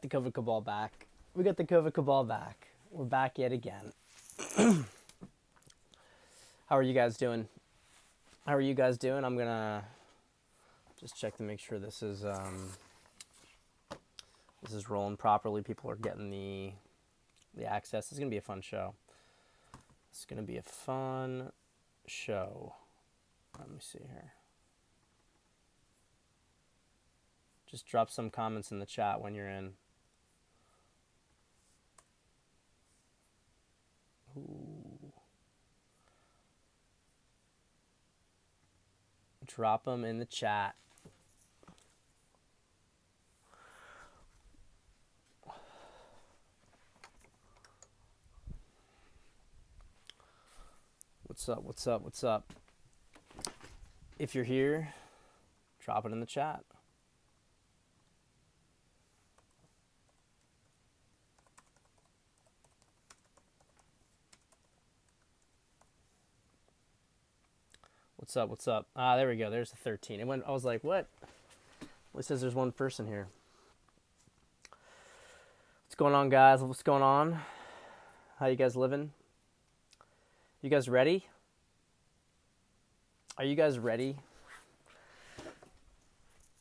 The COVID cabal back. We got the COVID cabal back. We're back yet again. How are you guys doing? How are you guys doing? I'm gonna just check to make sure this is rolling properly. People are getting the access. It's gonna be a fun show. It's gonna be a fun show. Let me see here. Just drop some comments in the chat when you're in. Ooh. Drop them in the chat. What's up? What's up? What's up? If you're here, drop it in the chat. What's up? What's up? Ah, there we go. There's the 13. And when I was like, what? Well, it says there's one person here. What's going on, guys? What's going on? How you guys living? You guys ready? Are you guys ready?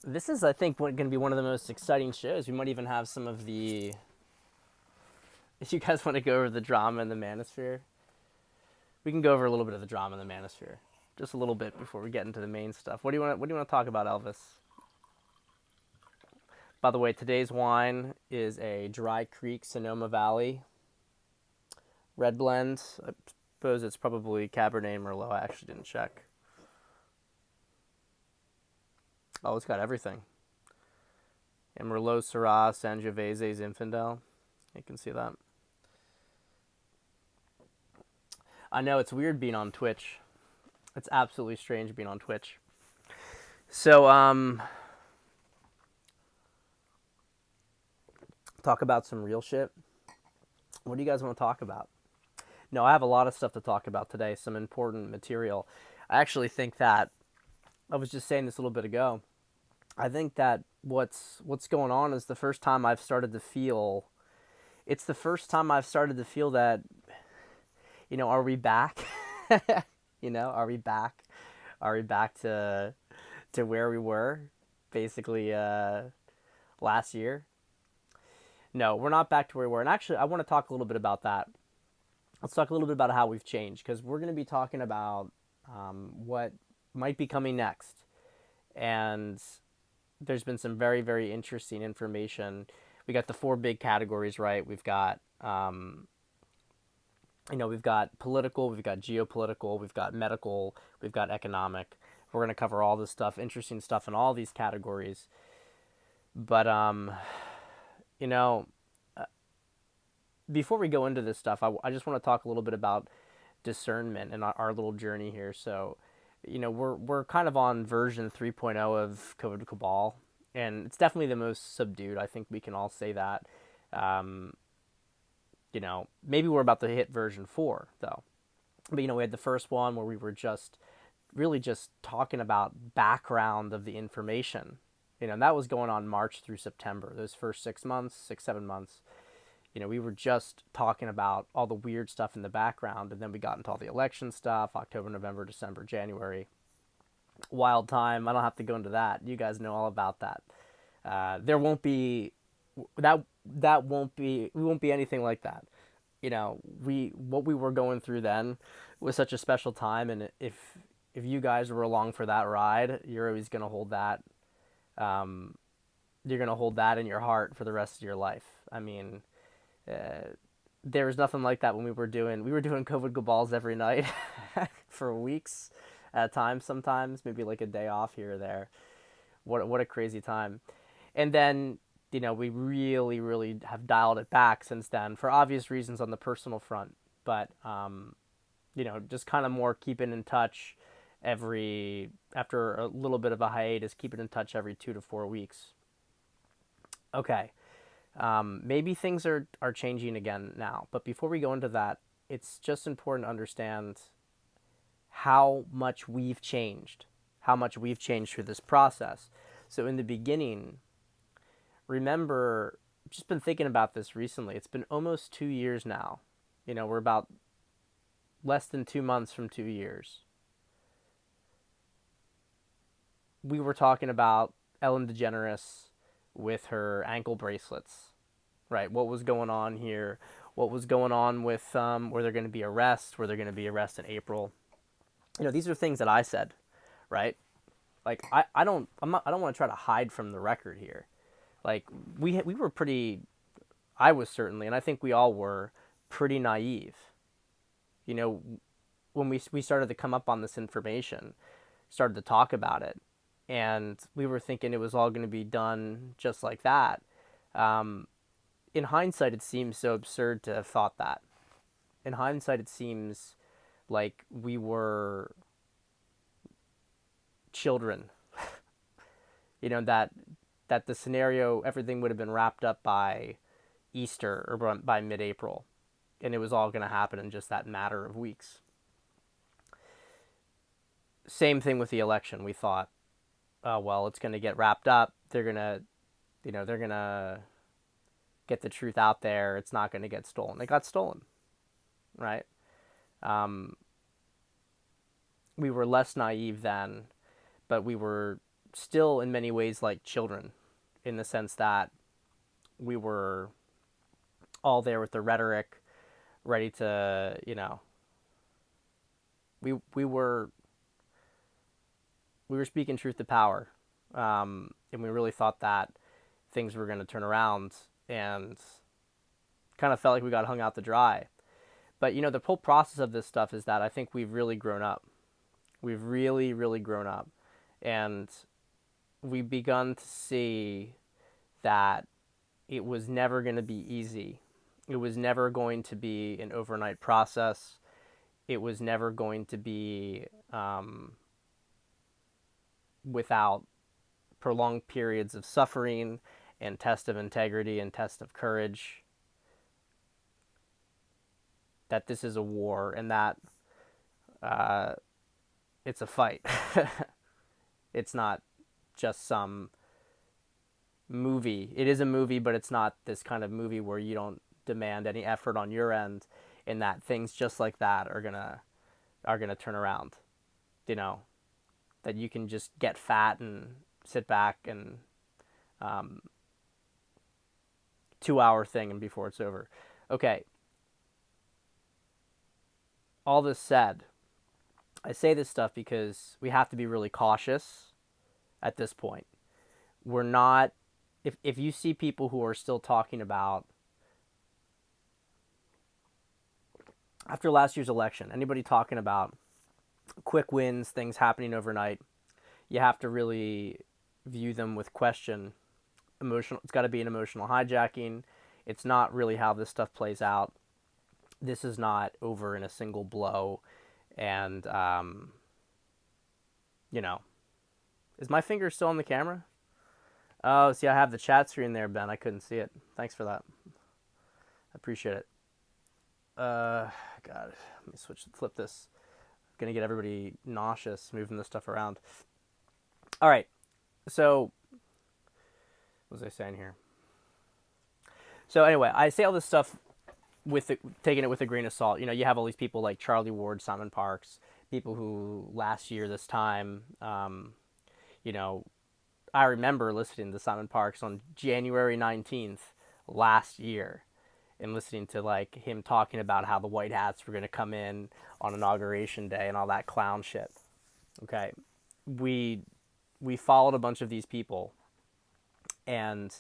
This is, I think, going to be one of the most exciting shows. We might even have some of the... If you guys want to go over the drama in the manosphere, we can go over a little bit of the drama in the manosphere. Just a little bit before we get into the main stuff. What do you want to talk about, Elvis? By the way, today's wine is a Dry Creek Sonoma Valley red blend. I suppose it's probably Cabernet Merlot. I actually didn't check. Oh, it's got everything. And Merlot, Syrah, Sangiovese, Zinfandel. You can see that. I know it's weird being on Twitch. It's absolutely strange being on Twitch. So, talk about some real shit. What do you guys want to talk about? No, I have a lot of stuff to talk about today, some important material. I actually think that, I was just saying this a little bit ago, I think that what's going on is the first time I've started to feel, it's the first time I've started to feel that, are we back? Are we back? Are we back to where we were, basically, last year? No, we're not back to where we were. And actually, I want to talk a little bit about that. Let's talk a little bit about how we've changed, because we're going to be talking about what might be coming next. And there's been some very, very interesting information. We got the 4 big categories, right? We've got, we've got political, we've got geopolitical, we've got medical, we've got economic. We're going to cover all this stuff, interesting stuff in all these categories. But, before we go into this stuff, I just want to talk a little bit about discernment and our little journey here. So, we're kind of on version 3.0 of COVID Cabal, and it's definitely the most subdued. I think we can all say that. Maybe we're about to hit version 4, though. But, we had the first one where we were just talking about background of the information. And that was going on March through September. Those first 7 months. We were just talking about all the weird stuff in the background, and then we got into all the election stuff, October, November, December, January. Wild time. I don't have to go into that. You guys know all about that. There won't be, we won't be anything like that. What we were going through then was such a special time, and if you guys were along for that ride, you're always going to hold that, you're going to hold that in your heart for the rest of your life. I mean, there was nothing like that when we were doing COVID Cabals every night for weeks at a time, sometimes maybe like a day off here or there. What a crazy time. And then, we really, really have dialed it back since then for obvious reasons on the personal front. But, just kind of more keeping in touch after a little bit of a hiatus, keeping in touch every 2 to 4 weeks. Okay. Maybe things are changing again now. But before we go into that, it's just important to understand how much we've changed through this process. So in the beginning, remember just been thinking about this recently. It's been almost 2 years now. We're about less than 2 months from 2 years. We were talking about Ellen DeGeneres with her ankle bracelets, right? What was going on here? What was going on with were there going to be arrests? Were there going to be arrests in April? These are things that I said, right? Like I don't I'm not I don't want to try to hide from the record here. Like we were pretty. I was certainly, and I think we all were pretty naive. You know, when we started to come up on this information, started to talk about it, and we were thinking it was all going to be done just like that. Um, in hindsight, it seems so absurd to have thought that. In hindsight, it seems like we were children. That the scenario, everything would have been wrapped up by Easter or by mid-April, and it was all going to happen in just that matter of weeks. Same thing with the election. We thought, oh well, it's going to get wrapped up. They're going to get the truth out there. It's not going to get stolen. It got stolen, right? Um, we were less naive then, but we were still in many ways like children, in the sense that we were all there with the rhetoric, ready to, we were speaking truth to power, and we really thought that things were going to turn around, and kind of felt like we got hung out to dry. But the whole process of this stuff is that I think we've really grown up. We've really, really grown up, and we've begun to see that it was never going to be easy. It was never going to be an overnight process. It was never going to be without prolonged periods of suffering and test of integrity and test of courage. That this is a war, and that it's a fight. It's not just some movie. It is a movie, but it's not this kind of movie where you don't demand any effort on your end, and that things just like that are gonna turn around. You know, that you can just get fat and sit back and 2 hour thing and before it's over. Okay. All this said, I say this stuff because we have to be really cautious at this point. We're not, if you see people who are still talking about, after last year's election, anybody talking about quick wins, things happening overnight, you have to really view them with question. It's got to be an emotional hijacking. It's not really how this stuff plays out. This is not over in a single blow. And, is my finger still on the camera? Oh, see, I have the chat screen there, Ben. I couldn't see it. Thanks for that. I appreciate it. God, let me flip this. I'm going to get everybody nauseous moving this stuff around. All right. So, what was I saying here? So anyway, I say all this stuff taking it with a grain of salt. You have all these people like Charlie Ward, Simon Parks, people who last year this time, I remember listening to Simon Parks on January 19th last year, and listening to like him talking about how the white hats were going to come in on inauguration day and all that clown shit. Okay, we followed a bunch of these people, and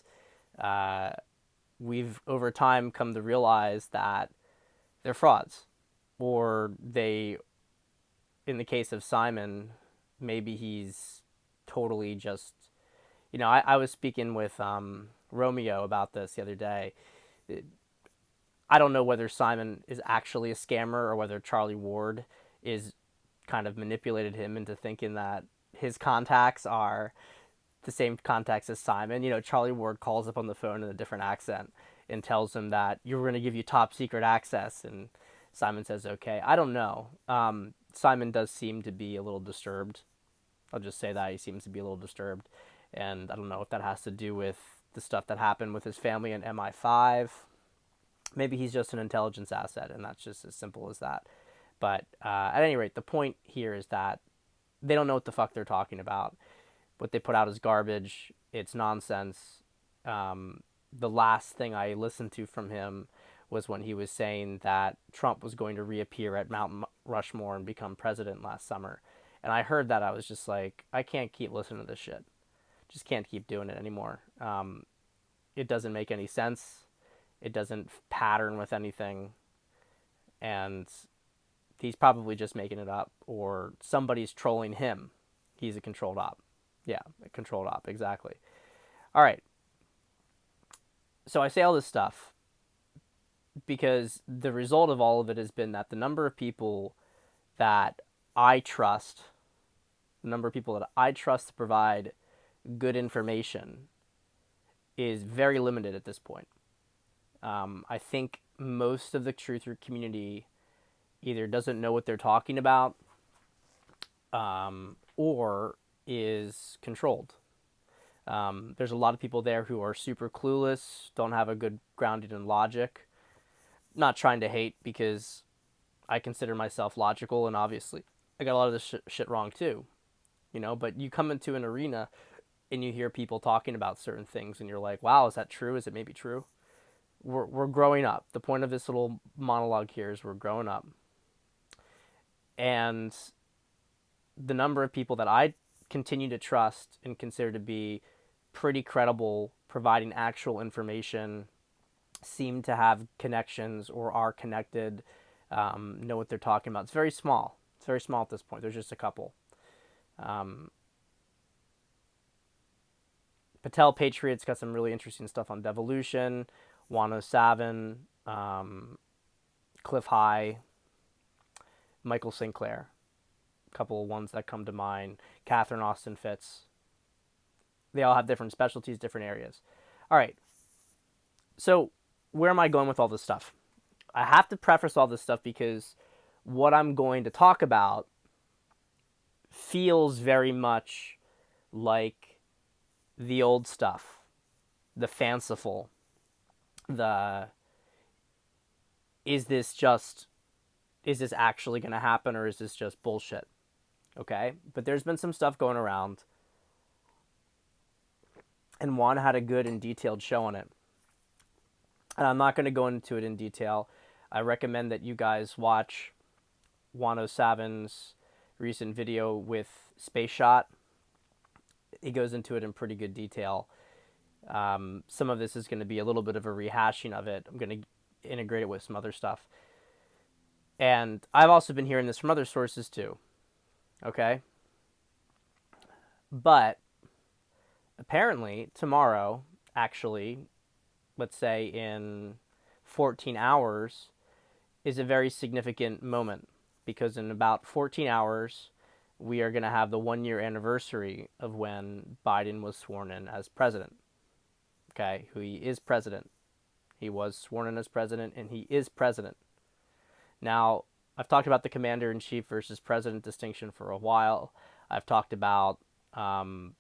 we've over time come to realize that they're frauds, or they, in the case of Simon, maybe he's totally just, I was speaking with Romeo about this the other day. I don't know whether Simon is actually a scammer or whether Charlie Ward is kind of manipulated him into thinking that his contacts are the same contacts as Simon. Charlie Ward calls up on the phone in a different accent and tells him that you're going to give you top secret access, and Simon says okay. I don't know. Simon does seem to be a little disturbed. I'll just say that he seems to be a little disturbed, and I don't know if that has to do with the stuff that happened with his family in MI5. Maybe he's just an intelligence asset, and that's just as simple as that. But at any rate, the point here is that they don't know what the fuck they're talking about. What they put out is garbage. It's nonsense. The last thing I listened to from him was when he was saying that Trump was going to reappear at Mount Rushmore and become president last summer. And I heard that. I was just like, I can't keep listening to this shit. Just can't keep doing it anymore. It doesn't make any sense. It doesn't pattern with anything. And he's probably just making it up, or somebody's trolling him. He's a controlled op. Yeah, a controlled op, exactly. All right. So I say all this stuff because the result of all of it has been that the number of people that I trust, to provide good information is very limited at this point. I think most of the truther community either doesn't know what they're talking about, or is controlled. There's a lot of people there who are super clueless, don't have a good grounding in logic. Not trying to hate, because I consider myself logical, and obviously I got a lot of this shit wrong too, but you come into an arena and you hear people talking about certain things and you're like, wow, is that true? Is it maybe true? We're growing up. The point of this little monologue here is we're growing up. And the number of people that I continue to trust and consider to be pretty credible, providing actual information, seem to have connections or are connected, know what they're talking about. It's very small. It's very small at this point. There's just a couple. Patel Patriot's got some really interesting stuff on devolution. Wano Savin, Cliff High, Michael Sinclair. A couple of ones that come to mind. Catherine Austin Fitz. They all have different specialties, different areas. All right. So where am I going with all this stuff? I have to preface all this stuff because what I'm going to talk about feels very much like the old stuff, the fanciful, is this actually going to happen, or is this just bullshit? Okay? But there's been some stuff going around, and Juan had a good and detailed show on it. And I'm not going to go into it in detail. I recommend that you guys watch Wano Savin's recent video with Space Shot. He goes into it in pretty good detail. Some of this is going to be a little bit of a rehashing of it. I'm going to integrate it with some other stuff. And I've also been hearing this from other sources too. Okay? But apparently tomorrow, actually, let's say in 14 hours, is a very significant moment, because in about 14 hours, we are going to have the 1-year anniversary of when Biden was sworn in as president. Okay, who he is president. He was sworn in as president, and he is president. Now, I've talked about the commander-in-chief versus president distinction for a while. I've talked about, the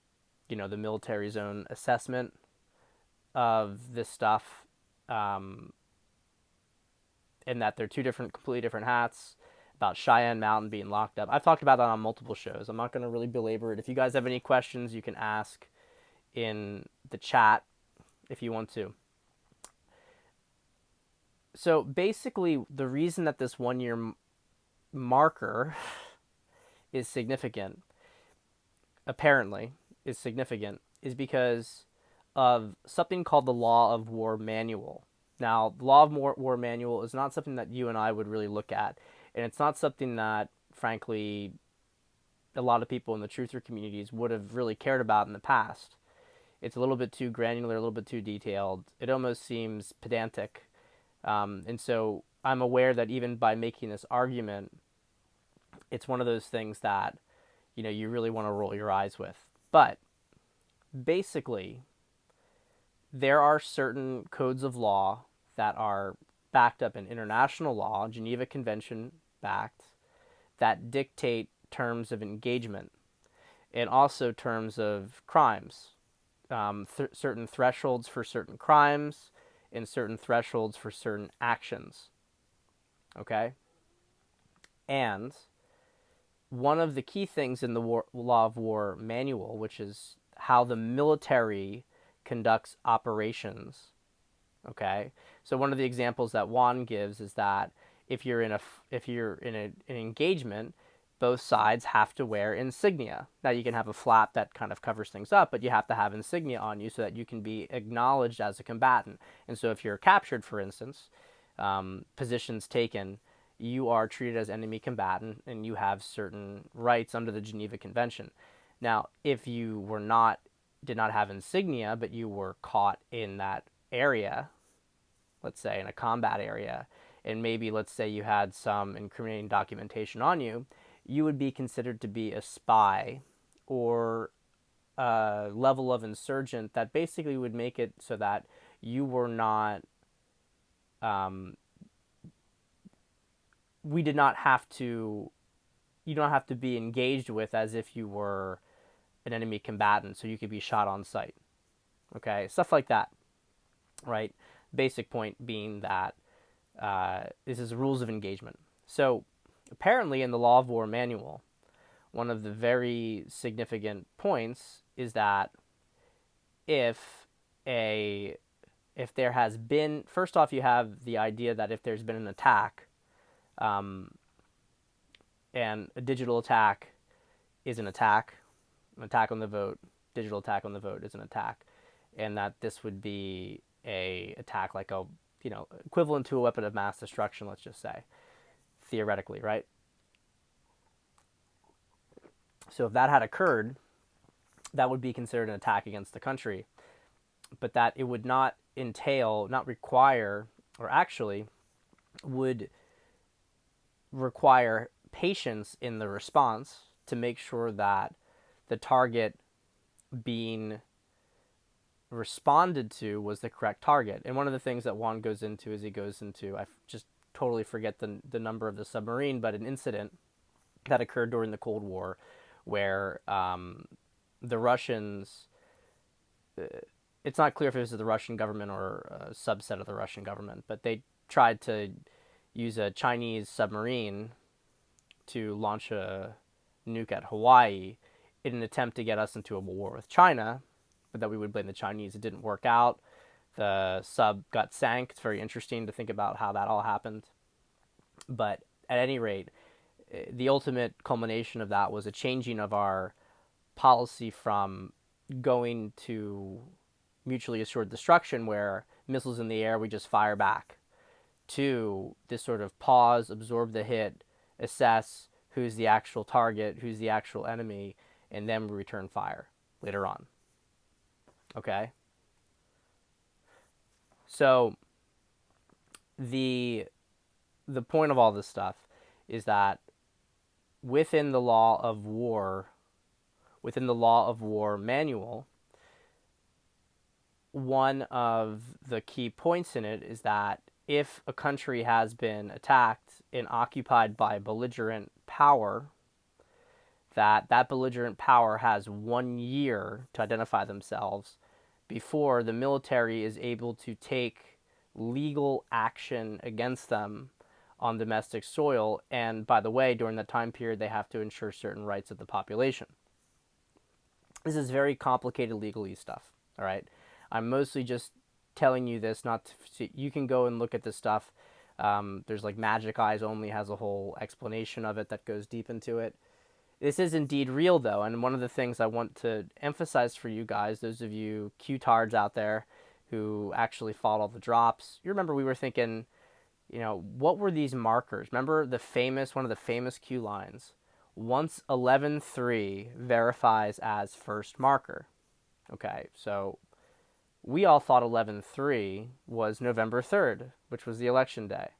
military zone assessment of this stuff, and that they're two completely different hats, about Cheyenne Mountain being locked up. I've talked about that on multiple shows. I'm not going to really belabor it. If you guys have any questions, you can ask in the chat if you want to. So basically, the reason that this 1-year marker is significant, apparently, is because of something called the Law of War Manual. Now, the Law of War Manual is not something that you and I would really look at, and it's not something that, frankly, a lot of people in the truther communities would have really cared about in the past. It's a little bit too granular, a little bit too detailed. It almost seems pedantic. And so I'm aware that even by making this argument, it's one of those things that, you really want to roll your eyes with. But basically, there are certain codes of law that are backed up in international law, Geneva Convention backed, that dictate terms of engagement and also terms of crimes. certain thresholds for certain crimes and certain thresholds for certain actions. Okay? And one of the key things in the Law of War manual, which is how the military conducts operations. Okay, so one of the examples that Juan gives is that if you're in an engagement, both sides have to wear insignia. Now you can have a flap that kind of covers things up, but you have to have insignia on you so that you can be acknowledged as a combatant. And so if you're captured, for instance, positions taken, you are treated as enemy combatant and you have certain rights under the Geneva Convention. Now, if you did not have insignia, but you were caught in that area, let's say in a combat area, and maybe let's say you had some incriminating documentation on you, you would be considered to be a spy or a level of insurgent that basically would make it so that you were not, we did not have to, you don't have to be engaged with as if you were an enemy combatant, so you could be shot on sight. Okay, stuff like that, right? Basic point being that this is rules of engagement. So apparently in the Law of War manual, one of the very significant points is that if there has been, first off, you have the idea that if there's been an attack, and a digital attack is an attack on the vote, digital attack on the vote is an attack, and that this would be a attack like a, equivalent to a weapon of mass destruction, let's just say, theoretically, right? So if that had occurred, that would be considered an attack against the country, but that it would not require, or actually would require patience in the response to make sure that the target being responded to was the correct target. And one of the things that Juan goes into is I just totally forget the number of the submarine, but an incident that occurred during the Cold War where the Russians, it's not clear if it was the Russian government or a subset of the Russian government, but they tried to use a Chinese submarine to launch a nuke at Hawaii in an attempt to get us into a war with China, but that we would blame the Chinese. It didn't work out. The sub got sank. It's very interesting to think about how that all happened. But at any rate, the ultimate culmination of that was a changing of our policy from going to mutually assured destruction, where missiles in the air, we just fire back, to this sort of pause, absorb the hit, assess who's the actual target, who's the actual enemy, and then we return fire later on. Okay? So the point of all this stuff is that within the Law of War manual, one of the key points in it is that if a country has been attacked and occupied by a belligerent power, that belligerent power has 1 year to identify themselves before the military is able to take legal action against them on domestic soil. And by the way, during that time period, they have to ensure certain rights of the population. This is very complicated legalese stuff, all right? I'm mostly just telling you this, not to, you can go and look at this stuff. There's like Magic Eyes Only has a whole explanation of it that goes deep into it. This is indeed real, though, and one of the things I want to emphasize for you guys, those of you Q-tards out there who actually followed all the drops, you remember we were thinking, what were these markers? Remember one of the famous Q lines, once 11.3 verifies as first marker. Okay, so we all thought 11.3 was November 3rd, which was the election day.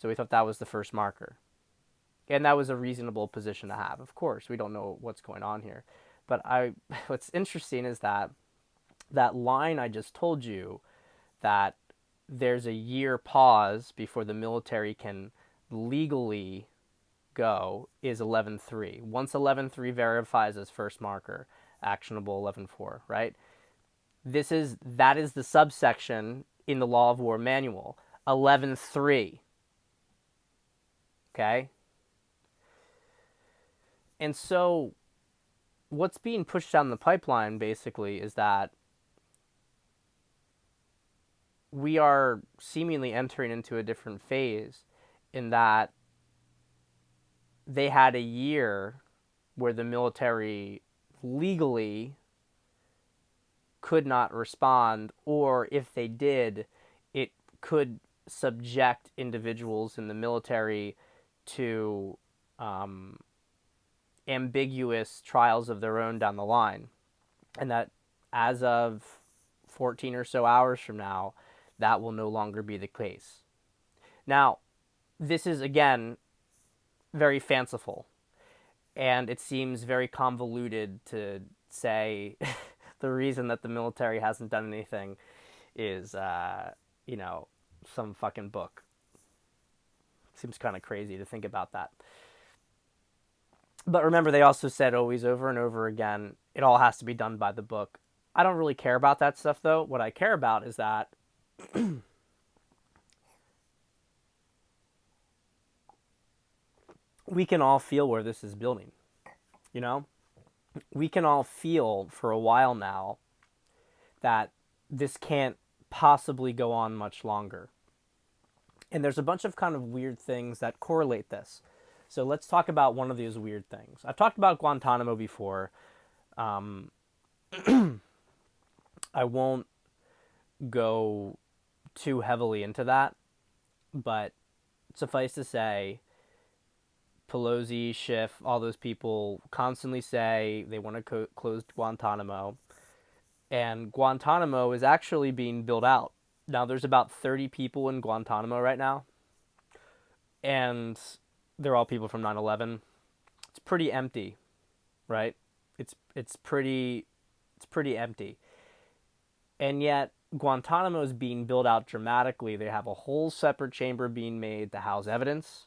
So we thought that was the first marker. And that was a reasonable position to have. Of course, we don't know what's going on here. But what's interesting is that line I just told you, that there's a year pause before the military can legally go, is 11.3. Once 11.3 verifies as first marker, actionable 11.4, right? That is the subsection in the Law of War manual. 11.3, okay? And so what's being pushed down the pipeline basically is that we are seemingly entering into a different phase, in that they had a year where the military legally could not respond, or if they did, it could subject individuals in the military to ambiguous trials of their own down the line. And that as of 14 or so hours from now, that will no longer be the case. Now, this is, again, very fanciful, and it seems very convoluted to say the reason that the military hasn't done anything is, you know, some fucking book. Seems kind of crazy to think about that. But remember, they also said always over and over again, it all has to be done by the book. I don't really care about that stuff, though. What I care about is that we can all feel where this is building. You know? We can all feel for a while now that this can't possibly go on much longer. And there's a bunch of kind of weird things that correlate this. So let's talk about one of these weird things. I've talked about Guantanamo before. I won't go too heavily into that, but suffice to say, Pelosi, Schiff, all those people constantly say they want to close Guantanamo. And Guantanamo is actually being built out. Now, there's about 30 people in Guantanamo right now, and they're all people from 9/11. It's pretty empty, right? It's pretty empty. And yet Guantanamo is being built out dramatically. They have a whole separate chamber being made to house evidence.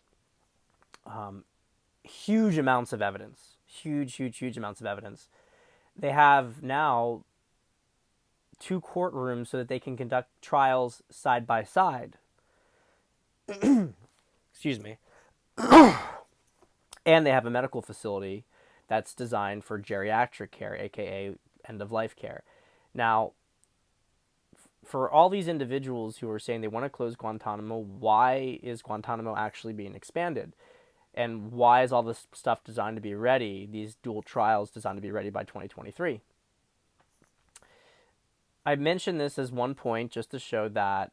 Huge amounts of evidence. Huge amounts of evidence. They have now 2 courtrooms so that they can conduct trials side by side. Excuse me. And they have a medical facility that's designed for geriatric care, aka end-of-life care. Now, for all these individuals who are saying they want to close Guantanamo, why is Guantanamo actually being expanded? And why is all this stuff designed to be ready, these dual trials designed to be ready by 2023? I mentioned this as one point just to show that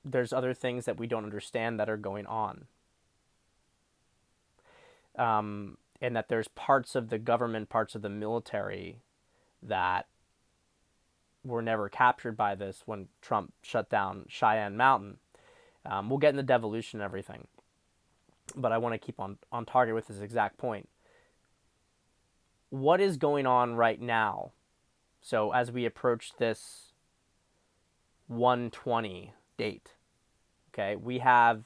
there's other things that we don't understand that are going on. And that there's parts of the government, parts of the military that were never captured by this when Trump shut down Cheyenne Mountain. We'll get into devolution and everything, but I want to keep on target with this exact point. What is going on right now? So as we approach this 1/20 date, okay, we have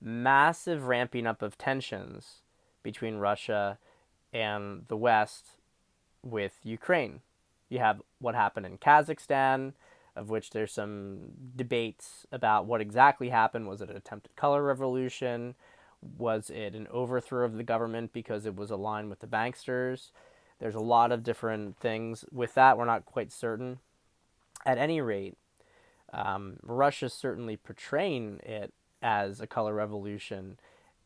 massive ramping up of tensions between Russia and the West with Ukraine. You have what happened in Kazakhstan, of which there's some debates about what exactly happened. Was it an attempted color revolution? Was it an overthrow of the government because it was aligned with the banksters? There's a lot of different things with that. We're not quite certain. At any rate, Russia's certainly portraying it as a color revolution,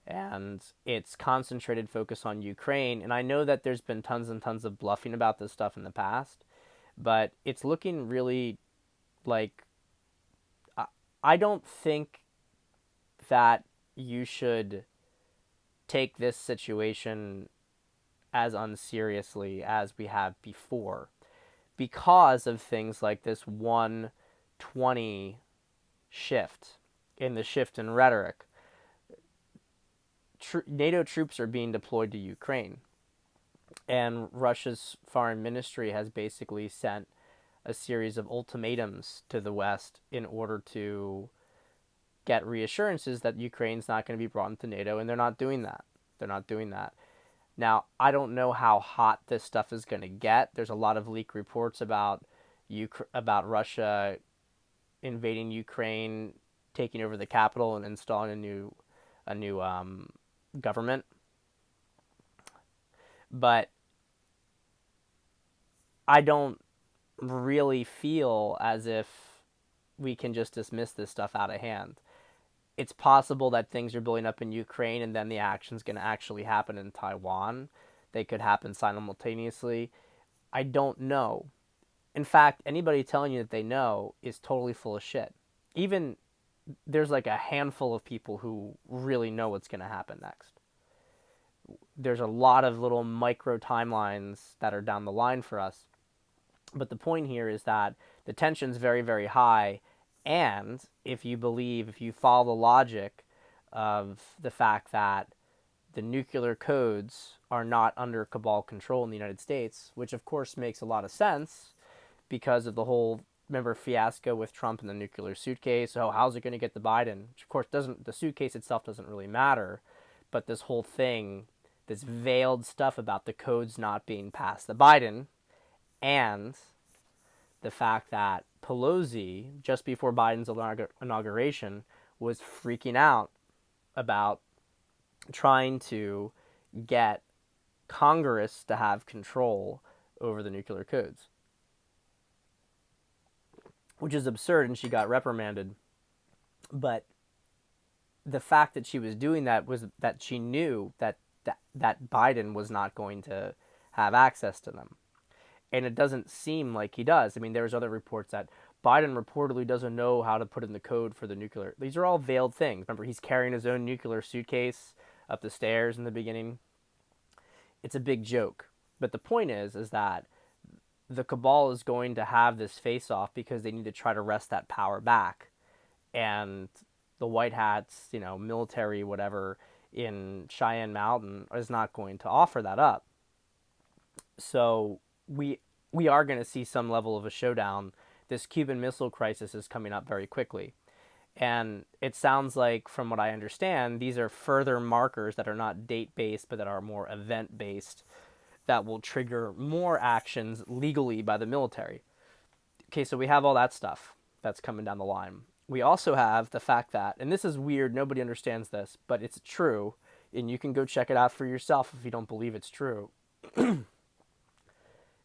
and its concentrated focus on Ukraine. And I know that there's been tons and tons of bluffing about this stuff in the past, but it's looking really like, I don't think that you should take this situation as unseriously as we have before, because of things like this 1/20 shift in rhetoric. NATO troops are being deployed to Ukraine, and Russia's foreign ministry has basically sent a series of ultimatums to the West in order to get reassurances that Ukraine's not going to be brought into NATO, and they're not doing that. Now, I don't know how hot this stuff is going to get. There's a lot of leak reports about about Russia invading Ukraine, taking over the capital, and installing a new government. But I don't really feel as if we can just dismiss this stuff out of hand. It's possible that things are building up in Ukraine and then the action's going to actually happen in Taiwan. They could happen simultaneously. I don't know. In fact, anybody telling you that they know is totally full of shit. Even there's like a handful of people who really know what's going to happen next. There's a lot of little micro timelines that are down the line for us. But the point here is that the tension's very, very high. And if you follow the logic of the fact that the nuclear codes are not under cabal control in the United States, which of course makes a lot of sense because of the whole, remember, fiasco with Trump and the nuclear suitcase. Oh, how's it going to get to Biden? Which of course doesn't, the suitcase itself doesn't really matter, but this whole thing, this veiled stuff about the codes not being passed to Biden, and the fact that Pelosi, just before Biden's inauguration, was freaking out about trying to get Congress to have control over the nuclear codes, which is absurd, and she got reprimanded. But the fact that she was doing that was that she knew that Biden was not going to have access to them. And it doesn't seem like he does. I mean, there's other reports that Biden reportedly doesn't know how to put in the code for the nuclear. These are all veiled things. Remember, he's carrying his own nuclear suitcase up the stairs in the beginning. It's a big joke. But the point is that the cabal is going to have this face-off because they need to try to wrest that power back. And the white hats, military, whatever, in Cheyenne Mountain is not going to offer that up. So we are going to see some level of a showdown. This Cuban Missile Crisis is coming up very quickly. And it sounds like, from what I understand, these are further markers that are not date-based, but that are more event-based, that will trigger more actions legally by the military. Okay, so we have all that stuff that's coming down the line. We also have the fact that, and this is weird, nobody understands this, but it's true, and you can go check it out for yourself if you don't believe it's true.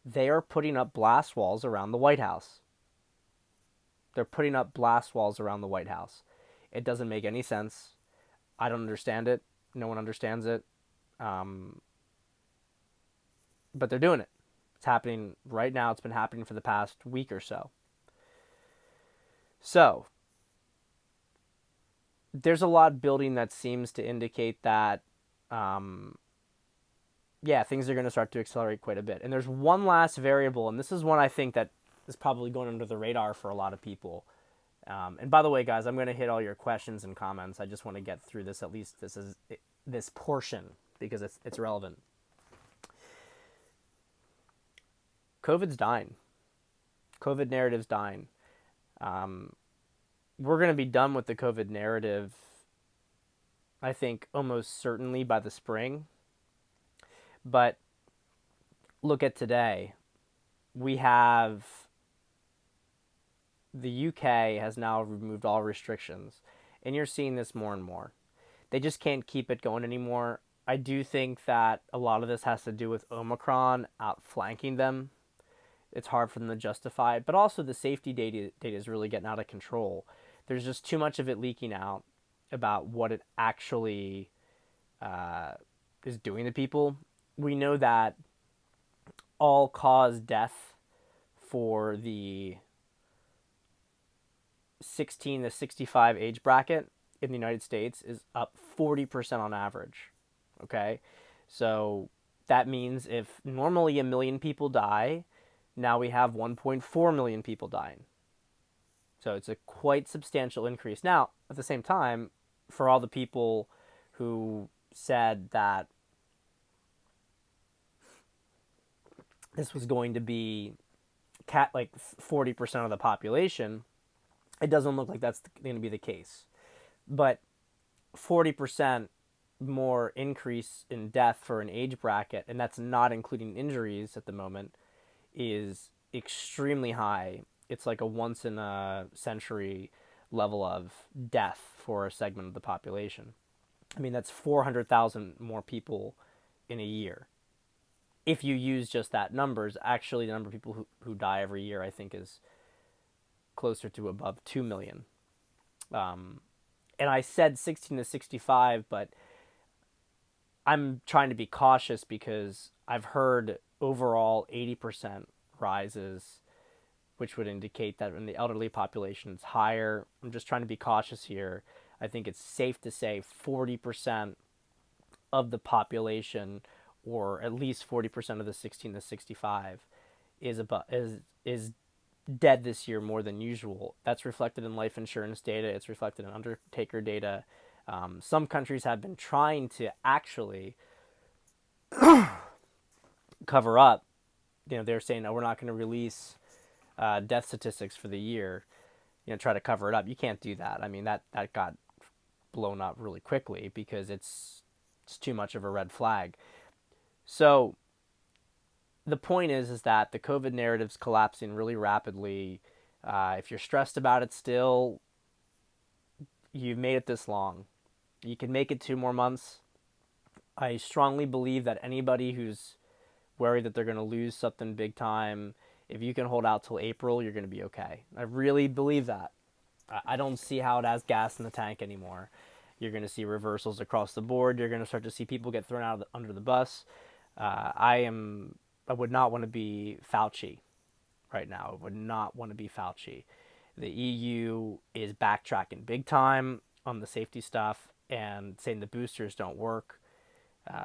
They are putting up blast walls around the White House. They're putting up blast walls around the White House. It doesn't make any sense. I don't understand it. No one understands it. But they're doing it. It's happening right now. It's been happening for the past week or so. So, there's a lot building that seems to indicate that things are going to start to accelerate quite a bit. And there's one last variable, and this is one I think that is probably going under the radar for a lot of people. And by the way, guys, I'm going to hit all your questions and comments. I just want to get through this, at least this portion, because it's relevant. COVID's dying. COVID narrative's dying. We're going to be done with the COVID narrative, I think, almost certainly by the spring. But look at today. We have the UK has now removed all restrictions, and you're seeing this more and more. They just can't keep it going anymore. I do think that a lot of this has to do with Omicron outflanking them. It's hard for them to justify it, but also the safety data is really getting out of control. There's just too much of it leaking out about what it actually is doing to people. We know that all-cause death for the 16 to 65 age bracket in the United States is up 40% on average. Okay? So that means if normally 1 million people die, now we have 1.4 million people dying. So it's a quite substantial increase. Now, at the same time, for all the people who said that this was going to be like 40% of the population, it doesn't look like that's going to be the case. But 40% more increase in death for an age bracket, and that's not including injuries at the moment, is extremely high. It's like a once in a century level of death for a segment of the population. I mean, that's 400,000 more people in a year. If you use just that numbers, actually, the number of people who die every year, I think, is closer to above 2 million. Um, and I said 16 to 65, but I'm trying to be cautious because I've heard overall 80% rises, which would indicate that in the elderly population it's higher. I'm just trying to be cautious here. I think it's safe to say 40% of the population, or at least 40% of the 16 to 65, is dead this year more than usual. That's reflected in life insurance data. It's reflected in undertaker data. Some countries have been trying to actually cover up. They're saying, "No, we're not going to release death statistics for the year." Try to cover it up. You can't do that. I mean, that got blown up really quickly because it's too much of a red flag. So the point is that the COVID narrative's collapsing really rapidly. If you're stressed about it still, you've made it this long. You can make it 2 more months. I strongly believe that anybody who's worried that they're going to lose something big time, if you can hold out till April, you're going to be okay. I really believe that. I don't see how it has gas in the tank anymore. You're going to see reversals across the board. You're going to start to see people get thrown out under the bus. I would not want to be Fauci right now. I would not want to be Fauci. The EU is backtracking big time on the safety stuff and saying the boosters don't work.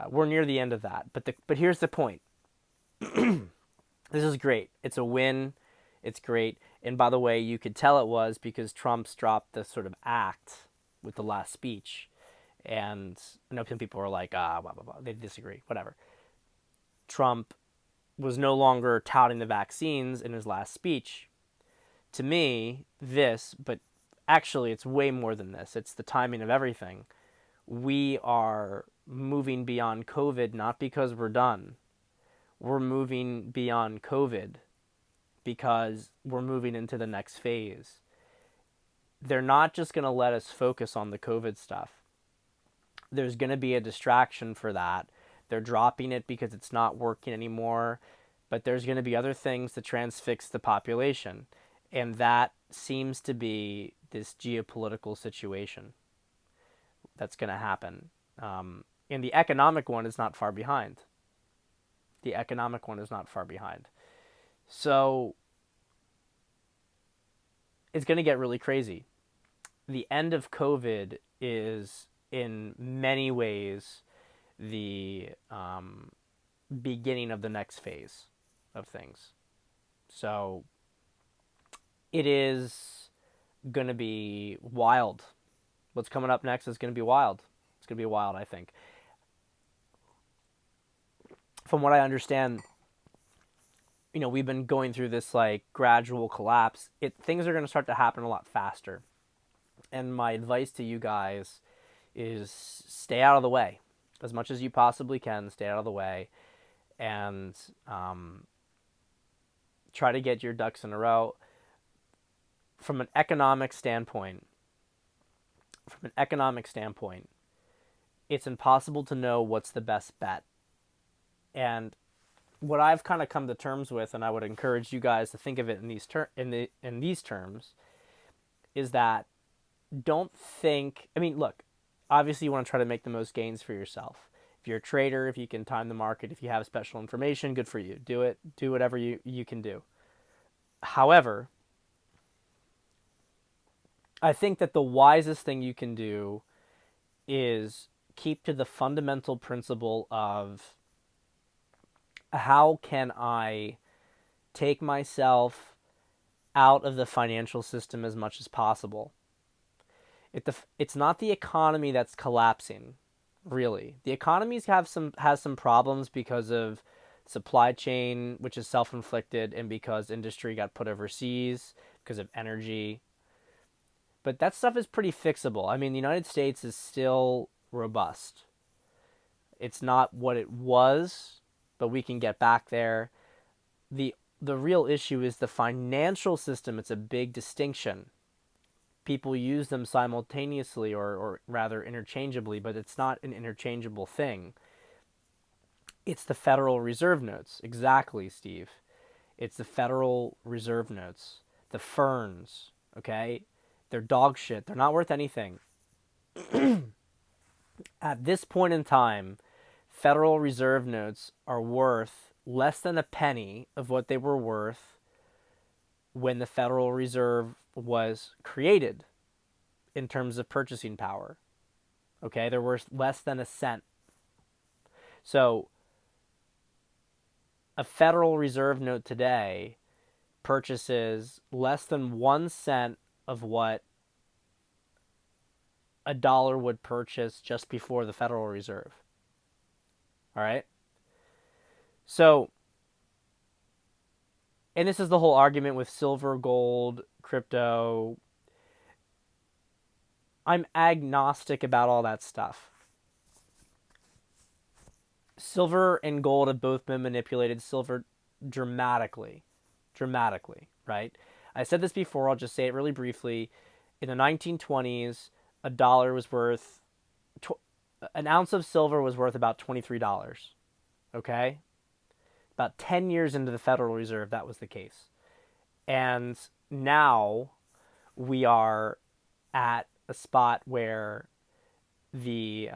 We're near the end of that. But here's the point. This is great. It's a win. It's great. And by the way, you could tell it was because Trump's dropped the sort of act with the last speech. And I know some people are like, blah, blah, blah. They disagree. Whatever. Trump was no longer touting the vaccines in his last speech. To me, but actually it's way more than this. It's the timing of everything. We are moving beyond COVID not because we're done. We're moving beyond COVID because we're moving into the next phase. They're not just going to let us focus on the COVID stuff. There's going to be a distraction for that. They're dropping it because it's not working anymore. But there's going to be other things to transfix the population. And that seems to be this geopolitical situation that's going to happen. And the economic one is not far behind. The economic one is not far behind. So it's going to get really crazy. The end of COVID is in many ways the beginning of the next phase of things. So it is going to be wild. What's coming up next is going to be wild. It's going to be wild, I think. From what I understand, we've been going through this like gradual collapse. Things are going to start to happen a lot faster. And my advice to you guys is stay out of the way as much as you possibly can. Stay out of the way, and try to get your ducks in a row. From an economic standpoint, it's impossible to know what's the best bet. And what I've kind of come to terms with, and I would encourage you guys to think of it in these terms, is that don't think. I mean, look, obviously you want to try to make the most gains for yourself. If you're a trader, if you can time the market, if you have special information, good for you. Do it. Do whatever you can do. However, I think that the wisest thing you can do is keep to the fundamental principle of how can I take myself out of the financial system as much as possible. It's not the economy that's collapsing, really. The economy has some problems because of supply chain, which is self-inflicted, and because industry got put overseas because of energy. But that stuff is pretty fixable. I mean, the United States is still robust. It's not what it was, but we can get back there. The real issue is the financial system. It's a big distinction. People use them simultaneously or rather interchangeably, but it's not an interchangeable thing. It's the Federal Reserve notes. Exactly, Steve. It's the Federal Reserve notes. The ferns, okay? They're dog shit. They're not worth anything. At this point in time, Federal Reserve notes are worth less than a penny of what they were worth when the Federal Reserve was created in terms of purchasing power. Okay, they're worth less than a cent. So a Federal Reserve note today purchases less than 1 cent of what a dollar would purchase just before the Federal Reserve. All right? So, and this is the whole argument with silver, gold, crypto. I'm agnostic about all that stuff. Silver and gold have both been manipulated. Silver dramatically, right? I said this before. I'll just say it really briefly. In the 1920s, a dollar was worth, an ounce of silver was worth about $23. Okay? About 10 years into the Federal Reserve, that was the case. And now we are at a spot where the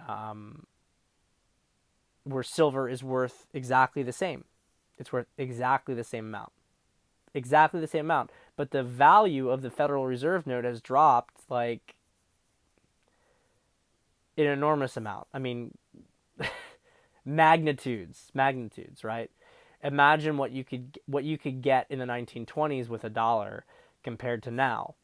where silver is worth exactly the same. It's worth exactly the same amount. Exactly the same amount. But the value of the Federal Reserve note has dropped like an enormous amount. I mean, magnitudes, right? Imagine what you could get in the 1920s with a dollar compared to now.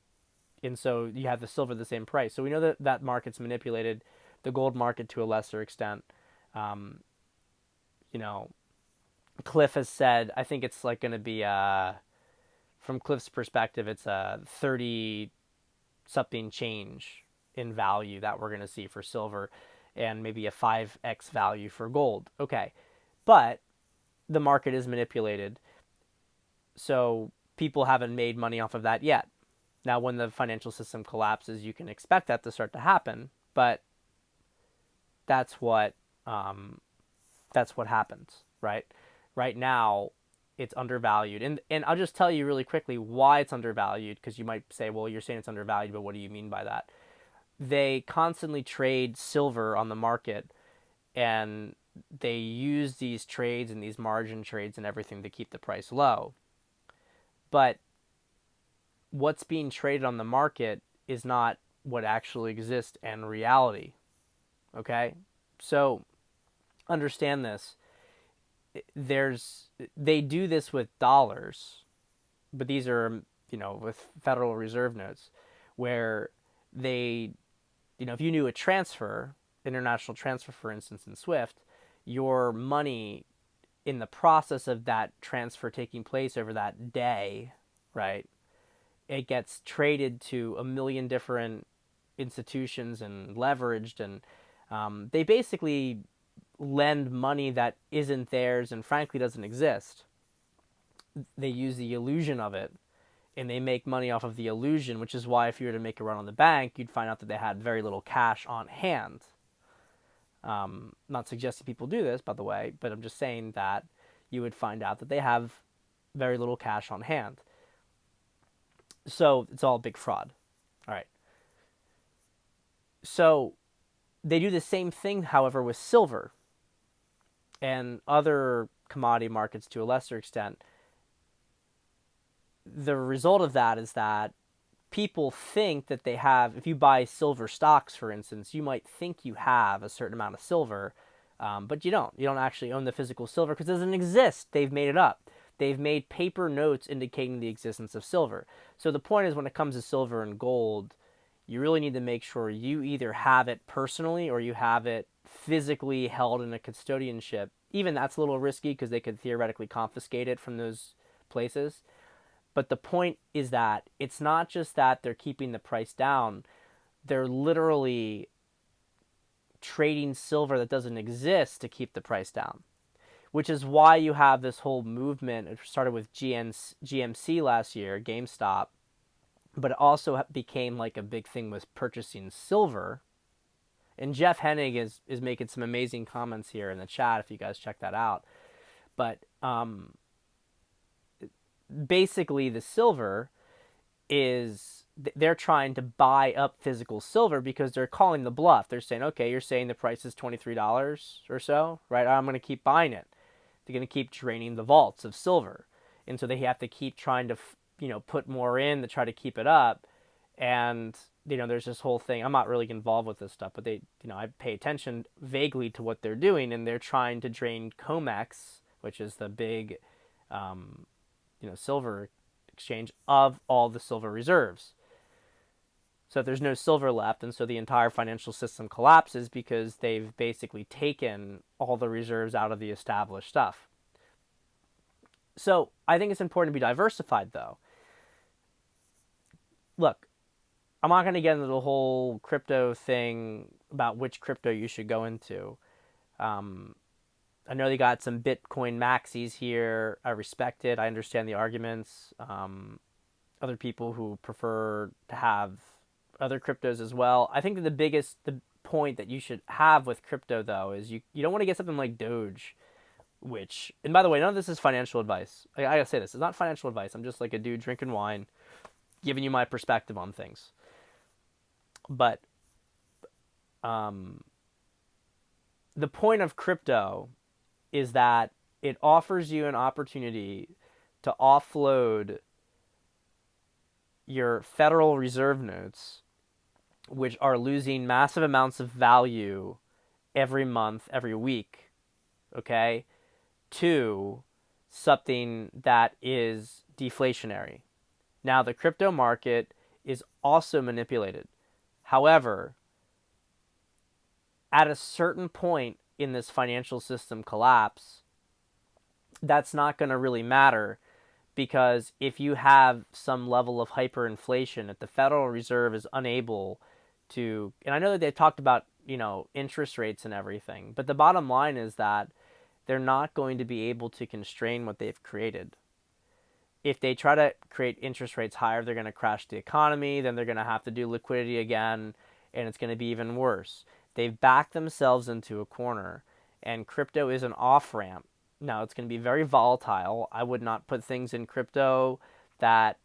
And so you have the silver the same price. So we know that that market's manipulated, the gold market to a lesser extent. Um, you know, Cliff has said, I think it's like going to be, from Cliff's perspective, it's a 30 something change in value that we're going to see for silver and maybe a 5x value for gold. Okay. But the market is manipulated. So people haven't made money off of that yet. Now, when the financial system collapses, you can expect that to start to happen, but that's what happens, right? Right now, it's undervalued, and I'll just tell you really quickly why it's undervalued, because you might say, well, you're saying it's undervalued, but what do you mean by that? They constantly trade silver on the market, and they use these trades and these margin trades and everything to keep the price low. But what's being traded on the market is not what actually exists in reality. Okay? So understand this. They do this with dollars, but these are, with Federal Reserve notes, where they, if you knew a transfer, international transfer, for instance, in Swift, your money in the process of that transfer taking place over that day, right? It gets traded to a million different institutions and leveraged, and they basically lend money that isn't theirs and frankly doesn't exist. They use the illusion of it, and they make money off of the illusion, which is why if you were to make a run on the bank, you'd find out that they had very little cash on hand. Not suggesting people do this, by the way, but I'm just saying that you would find out that they have very little cash on hand. So it's all a big fraud. All right. So they do the same thing, however, with silver and other commodity markets to a lesser extent. The result of that is that people think that they have, if you buy silver stocks, for instance, you might think you have a certain amount of silver, but you don't. You don't actually own the physical silver because it doesn't exist. They've made it up. They've made paper notes indicating the existence of silver. So the point is, when it comes to silver and gold, you really need to make sure you either have it personally or you have it physically held in a custodianship. Even that's a little risky because they could theoretically confiscate it from those places. But the point is that it's not just that they're keeping the price down. They're literally trading silver that doesn't exist to keep the price down, which is why you have this whole movement. It started with GMC last year, GameStop, but it also became like a big thing with purchasing silver. And Jeff Hennig is making some amazing comments here in the chat if you guys check that out. But basically, the silver is they're trying to buy up physical silver because they're calling the bluff. They're saying, okay, you're saying the price is $23 or so, right? I'm going to keep buying it. They're going to keep draining the vaults of silver. And so they have to keep trying to, put more in to try to keep it up. And, there's this whole thing. I'm not really involved with this stuff, but I pay attention vaguely to what they're doing, and they're trying to drain COMEX, which is the big, silver exchange, of all the silver reserves. So there's no silver left, and so the entire financial system collapses because they've basically taken all the reserves out of the established stuff. So I think it's important to be diversified, though. Look, I'm not going to get into the whole crypto thing about which crypto you should go into. I know they got some Bitcoin maxis here. I respect it. I understand the arguments. Other people who prefer to have other cryptos as well. I think that the point that you should have with crypto, though, is you don't want to get something like Doge, which, and by the way, none of this is financial advice. I gotta say this. It's not financial advice. I'm just like a dude drinking wine, giving you my perspective on things. But the point of crypto is that it offers you an opportunity to offload your Federal Reserve notes, which are losing massive amounts of value every month, every week, okay, to something that is deflationary. Now, the crypto market is also manipulated. However, at a certain point in this financial system collapse, that's not going to really matter, because if you have some level of hyperinflation, if the Federal Reserve is unable to, and I know that they've talked about, interest rates and everything, but the bottom line is that they're not going to be able to constrain what they've created. If they try to create interest rates higher, they're going to crash the economy, then they're going to have to do liquidity again, and it's going to be even worse. They've backed themselves into a corner, and crypto is an off-ramp. Now, it's going to be very volatile. I would not put things in crypto that,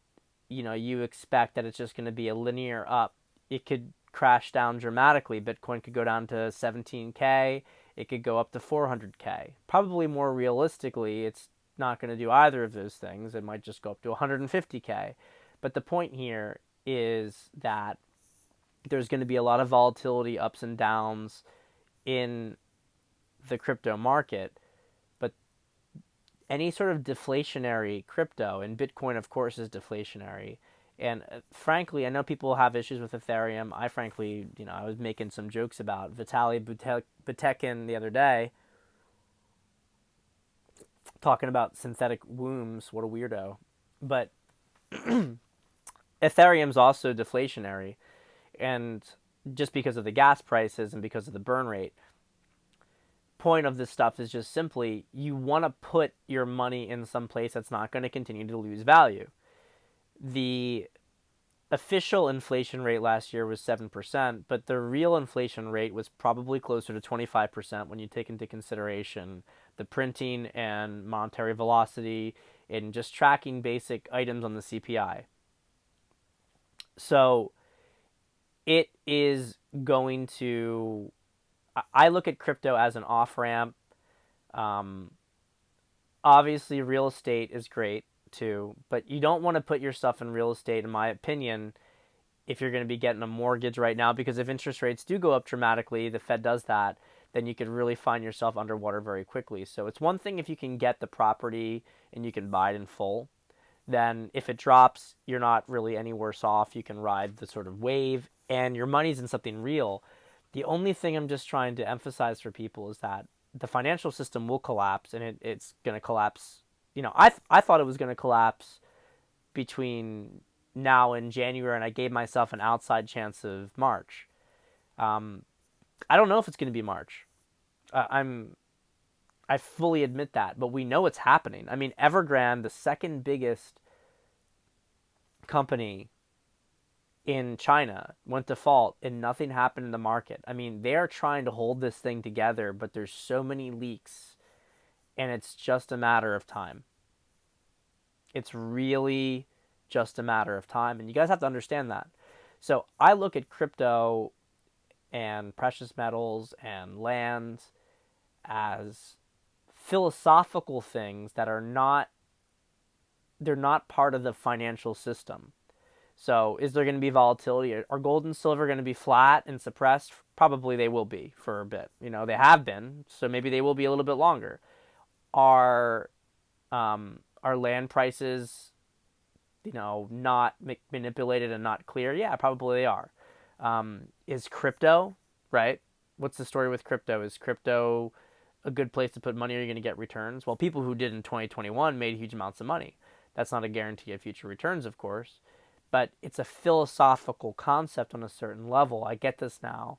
you expect that it's just going to be a linear up. It could crash down dramatically. Bitcoin could go down to 17K. It could go up to 400K. Probably more realistically, it's not going to do either of those things. It might just go up to 150K. But the point here is that there's going to be a lot of volatility, ups and downs in the crypto market. But any sort of deflationary crypto, and Bitcoin, of course, is deflationary. And frankly, I know people have issues with Ethereum. I frankly, I was making some jokes about Vitaly Butekin the other day, talking about synthetic wombs. What a weirdo. But Ethereum's also deflationary, and just because of the gas prices and because of the burn rate. Point of this stuff is just simply you want to put your money in some place that's not going to continue to lose value. The official inflation rate last year was 7%, but the real inflation rate was probably closer to 25% when you take into consideration the printing and monetary velocity and just tracking basic items on the CPI. So it is going to, I look at crypto as an off-ramp. Obviously, real estate is great too, but you don't want to put your stuff in real estate, in my opinion, if you're going to be getting a mortgage right now, because if interest rates do go up dramatically, the Fed does that, then you could really find yourself underwater very quickly. So it's one thing if you can get the property and you can buy it in full. Then if it drops, you're not really any worse off. You can ride the sort of wave, and your money's in something real. The only thing I'm just trying to emphasize for people is that the financial system will collapse, and it's going to collapse. I thought it was going to collapse between now and January, and I gave myself an outside chance of March. I don't know if it's going to be March. I fully admit that, but we know it's happening. I mean, Evergrande, the second biggest company in China, went default and nothing happened in the market. I mean, they are trying to hold this thing together, but there's so many leaks and it's just a matter of time. It's really just a matter of time, and you guys have to understand that. So I look at crypto and precious metals and lands as philosophical things that are not, they're not part of the financial system. So is there going to be volatility? Are gold and silver going to be flat and suppressed? Probably they will be for a bit. They have been, so maybe they will be a little bit longer. Are are land prices, not manipulated and not clear? Yeah, probably they are. Is crypto, right? What's the story with crypto? Is crypto a good place to put money? Are you going to get returns? Well, people who did in 2021 made huge amounts of money. That's not a guarantee of future returns, of course, but it's a philosophical concept on a certain level. I get this now,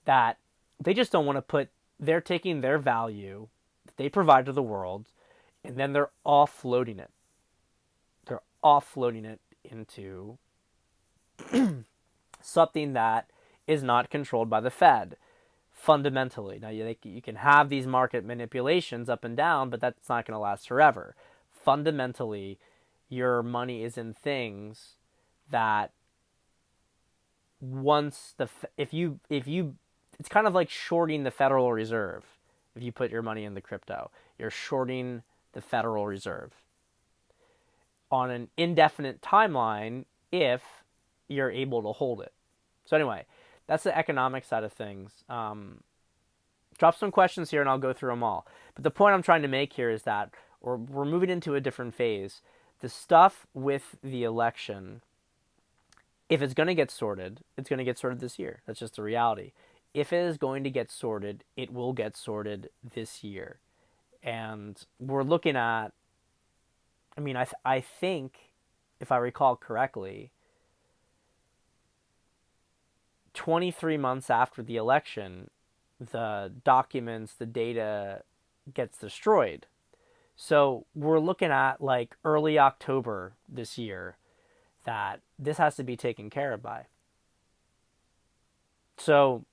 that they just don't want to put, they're taking their value that they provide to the world and then they're offloading it. They're offloading it into something that is not controlled by the Fed fundamentally. Now, you can have these market manipulations up and down, but that's not going to last forever. Fundamentally, your money is in things that once if you it's kind of like shorting the Federal Reserve. If you put your money in the crypto, you're shorting the Federal Reserve on an indefinite timeline if you're able to hold it. So anyway, that's the economic side of things. Drop some questions here and I'll go through them all. But the point I'm trying to make here is that we're moving into a different phase. The stuff with the election, if it's going to get sorted, it's going to get sorted this year. That's just the reality. If it is going to get sorted, it will get sorted this year. And we're looking at, I mean, I think, if I recall correctly, 23 months after the election, the documents, the data gets destroyed. So we're looking at like early October this year that this has to be taken care of by. So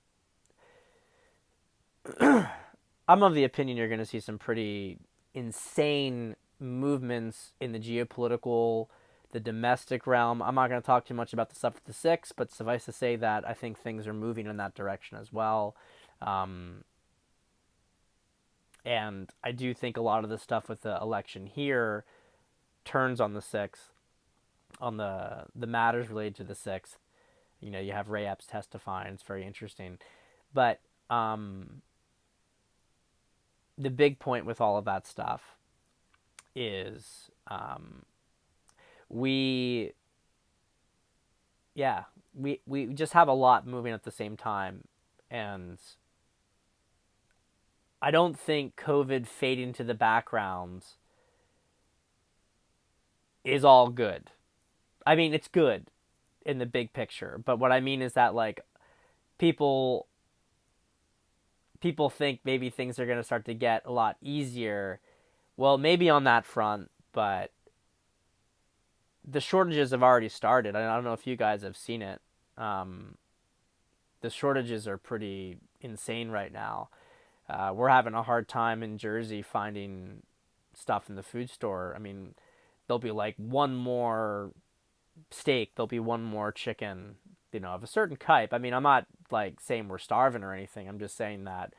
I'm of the opinion you're going to see some pretty insane movements in the geopolitical, the domestic realm. I'm not going to talk too much about the stuff with the six, but suffice to say that I think things are moving in that direction as well. And I do think a lot of the stuff with the election here turns on the sixth, on the matters related to the sixth. You have Ray Epps testifying. It's very interesting. But the big point with all of that stuff is we just have a lot moving at the same time, and I don't think COVID fading to the background is all good. I mean, it's good in the big picture, but what I mean is that like people think maybe things are going to start to get a lot easier. Well, maybe on that front, but the shortages have already started. I don't know if you guys have seen it. The shortages are pretty insane right now. We're having a hard time in Jersey finding stuff in the food store. I mean, there'll be like one more steak, there'll be one more chicken, of a certain type. I mean, I'm not like saying we're starving or anything. I'm just saying that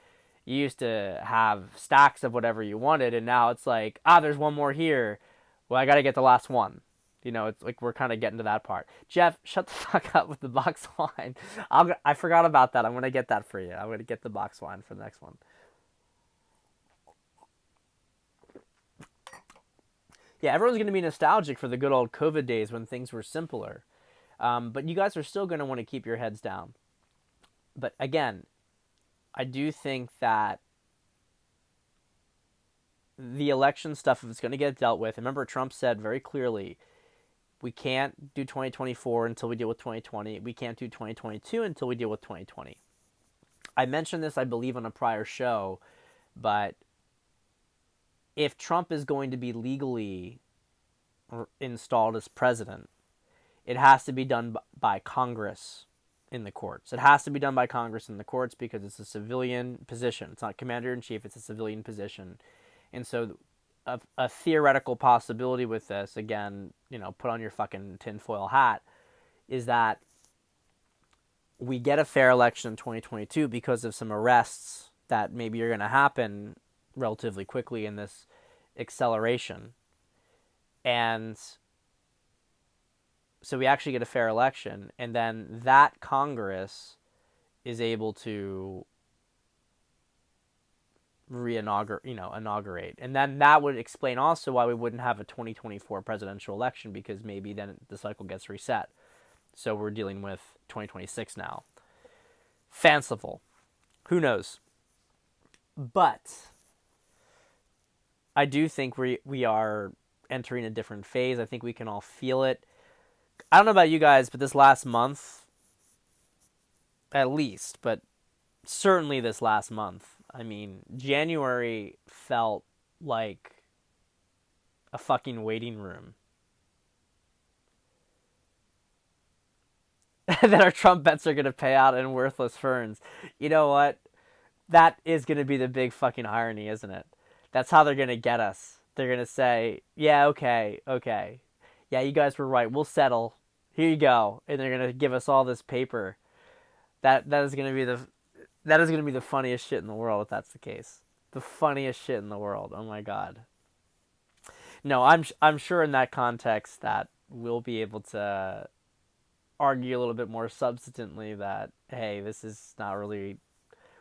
you used to have stacks of whatever you wanted, and now it's like, there's one more here. Well, I got to get the last one. It's like we're kind of getting to that part. Jeff, shut the fuck up with the box wine. I forgot about that. I'm going to get that for you. I'm going to get the box wine for the next one. Yeah, everyone's going to be nostalgic for the good old COVID days when things were simpler. But you guys are still going to want to keep your heads down. But again, I do think that the election stuff, if it's going to get dealt with, remember Trump said very clearly, we can't do 2024 until we deal with 2020. We can't do 2022 until we deal with 2020. I mentioned this, I believe, on a prior show, but if Trump is going to be legally installed as president, it has to be done by Congress in the courts. It has to be done by Congress in the courts because it's a civilian position. It's not commander in chief, it's a civilian position. And so a theoretical possibility with this, again, put on your fucking tinfoil hat, is that we get a fair election in 2022 because of some arrests that maybe are going to happen relatively quickly in this acceleration. And so we actually get a fair election, and then that Congress is able to inaugurate. And then that would explain also why we wouldn't have a 2024 presidential election, because maybe then the cycle gets reset. So we're dealing with 2026 now. Fanciful. Who knows? But I do think we are entering a different phase. I think we can all feel it. I don't know about you guys, but this last month, at least, but certainly this last month, I mean, January felt like a fucking waiting room. That our Trump bets are going to pay out in worthless ferns. You know what? That is going to be the big fucking irony, isn't it? That's how they're going to get us. They're going to say, yeah, okay. Yeah, you guys were right. We'll settle. Here you go. And they're going to give us all this paper. That is going to be the funniest shit in the world if that's the case. The funniest shit in the world. Oh my god. No, I'm sure in that context that we'll be able to argue a little bit more substantively that, hey, this is not really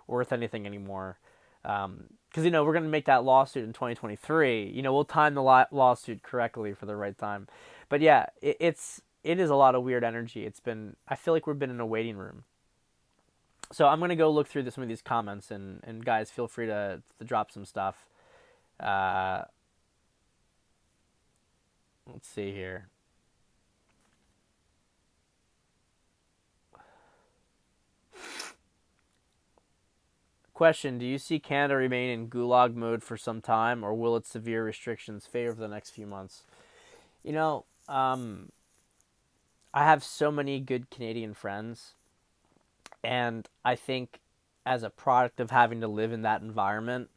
worth anything anymore. Because, we're going to make that lawsuit in 2023. We'll time the lawsuit correctly for the right time. But yeah, it is a lot of weird energy. I feel like we've been in a waiting room. So I'm going to go look through some of these comments, and guys, feel free to drop some stuff. Let's see here. Question: do you see Canada remain in gulag mode for some time, or will its severe restrictions fade over the next few months? I have so many good Canadian friends, and I think as a product of having to live in that environment,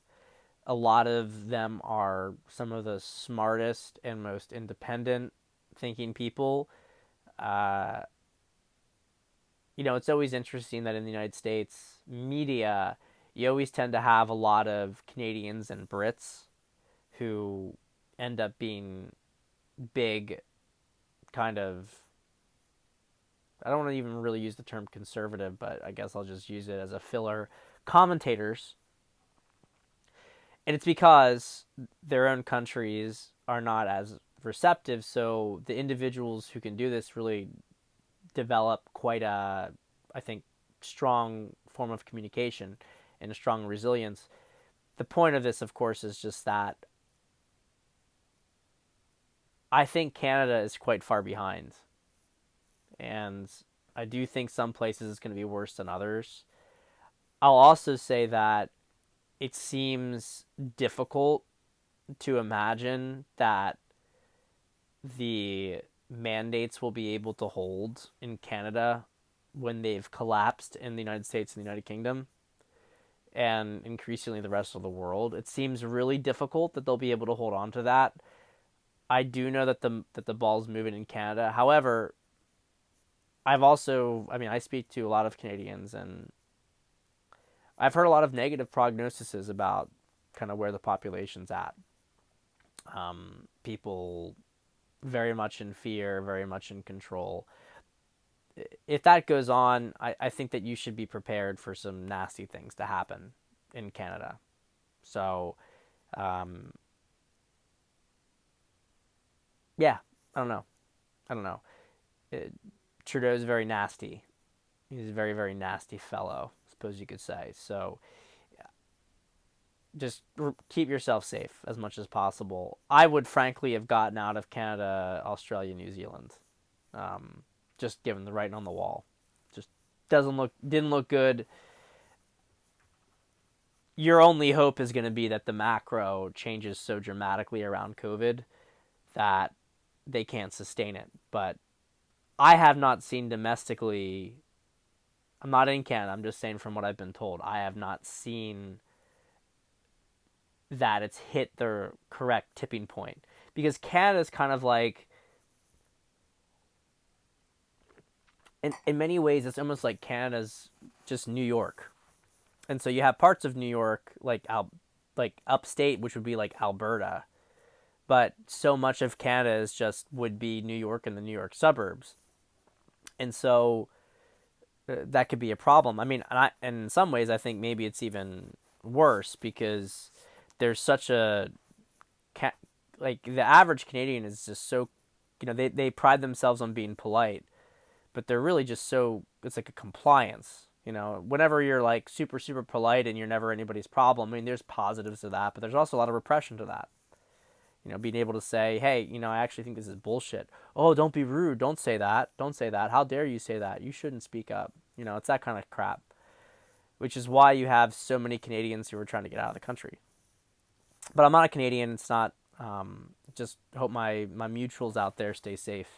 a lot of them are some of the smartest and most independent thinking people. It's always interesting that in the United States media, you always tend to have a lot of Canadians and Brits who end up being big kind of, I don't want to even really use the term conservative, but I guess I'll just use it as a filler, commentators. And it's because their own countries are not as receptive, so the individuals who can do this really develop quite a, I think, strong form of communication and a strong resilience. The point of this, of course, is just that I think Canada is quite far behind. And I do think some places it's going to be worse than others. I'll also say that it seems difficult to imagine that the mandates will be able to hold in Canada when they've collapsed in the United States and the United Kingdom and increasingly the rest of the world. It seems really difficult that they'll be able to hold on to that. I do know that the ball's moving in Canada. However, I speak to a lot of Canadians, and I've heard a lot of negative prognoses about kind of where the population's at. People very much in fear, very much in control. If that goes on, I think that you should be prepared for some nasty things to happen in Canada. So, yeah, I don't know. Trudeau's very nasty. He's a very, very nasty fellow, I suppose you could say. So, just keep yourself safe as much as possible. I would frankly have gotten out of Canada, Australia, New Zealand, just given the writing on the wall. Just didn't look good. your only hope is going to be that the macro changes so dramatically around COVID that they can't sustain it. But I have not seen domestically. I'm not in Canada. I'm just saying from what I've been told. I have not seen that it's hit the correct tipping point, because Canada's kind of like, in many ways, it's almost like Canada's just New York. And so you have parts of New York like upstate, which would be like Alberta, but so much of Canada is just would be New York and the New York suburbs. And so that could be a problem. I mean, and in some ways I think maybe it's even worse, because there's such a like the average Canadian is just so, they pride themselves on being polite, but they're really just so, it's like a compliance. Whenever you're like super super polite and you're never anybody's problem, I mean, there's positives to that, but there's also a lot of repression to that. Being able to say, hey, I actually think this is bullshit. Oh, don't be rude. Don't say that. Don't say that. How dare you say that? You shouldn't speak up. It's that kind of crap, which is why you have so many Canadians who are trying to get out of the country. But I'm not a Canadian. It's not. Just hope my mutuals out there stay safe.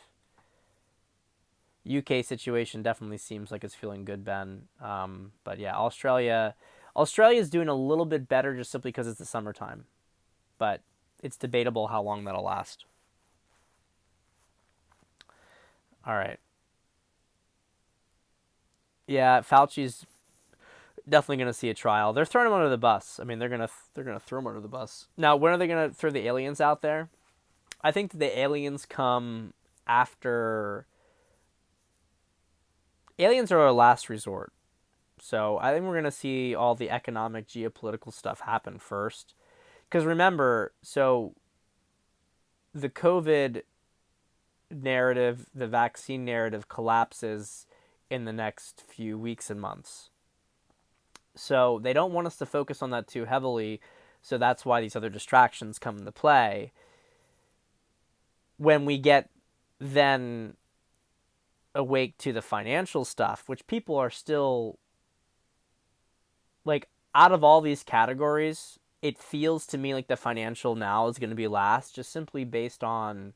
UK situation definitely seems like it's feeling good, Ben. But yeah, Australia is doing a little bit better just simply because it's the summertime. But it's debatable how long that'll last. All right. Yeah, Fauci's definitely going to see a trial. They're throwing him under the bus. I mean, they're gonna throw him under the bus. Now, when are they going to throw the aliens out there? I think that the aliens come after. Aliens are our last resort. So I think we're going to see all the economic, geopolitical stuff happen first. Because remember, so the COVID narrative, the vaccine narrative collapses in the next few weeks and months. So they don't want us to focus on that too heavily. So that's why these other distractions come into play. When we get then awake to the financial stuff, which people are still like, out of all these categories, it feels to me like the financial now is going to be last, just simply based on,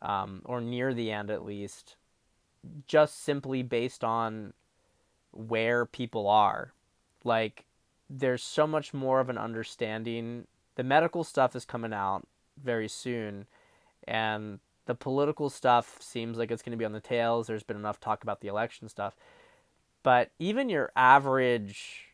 or near the end at least, just simply based on where people are. Like, there's so much more of an understanding. The medical stuff is coming out very soon, and the political stuff seems like it's going to be on the tails. There's been enough talk about the election stuff. But even your average,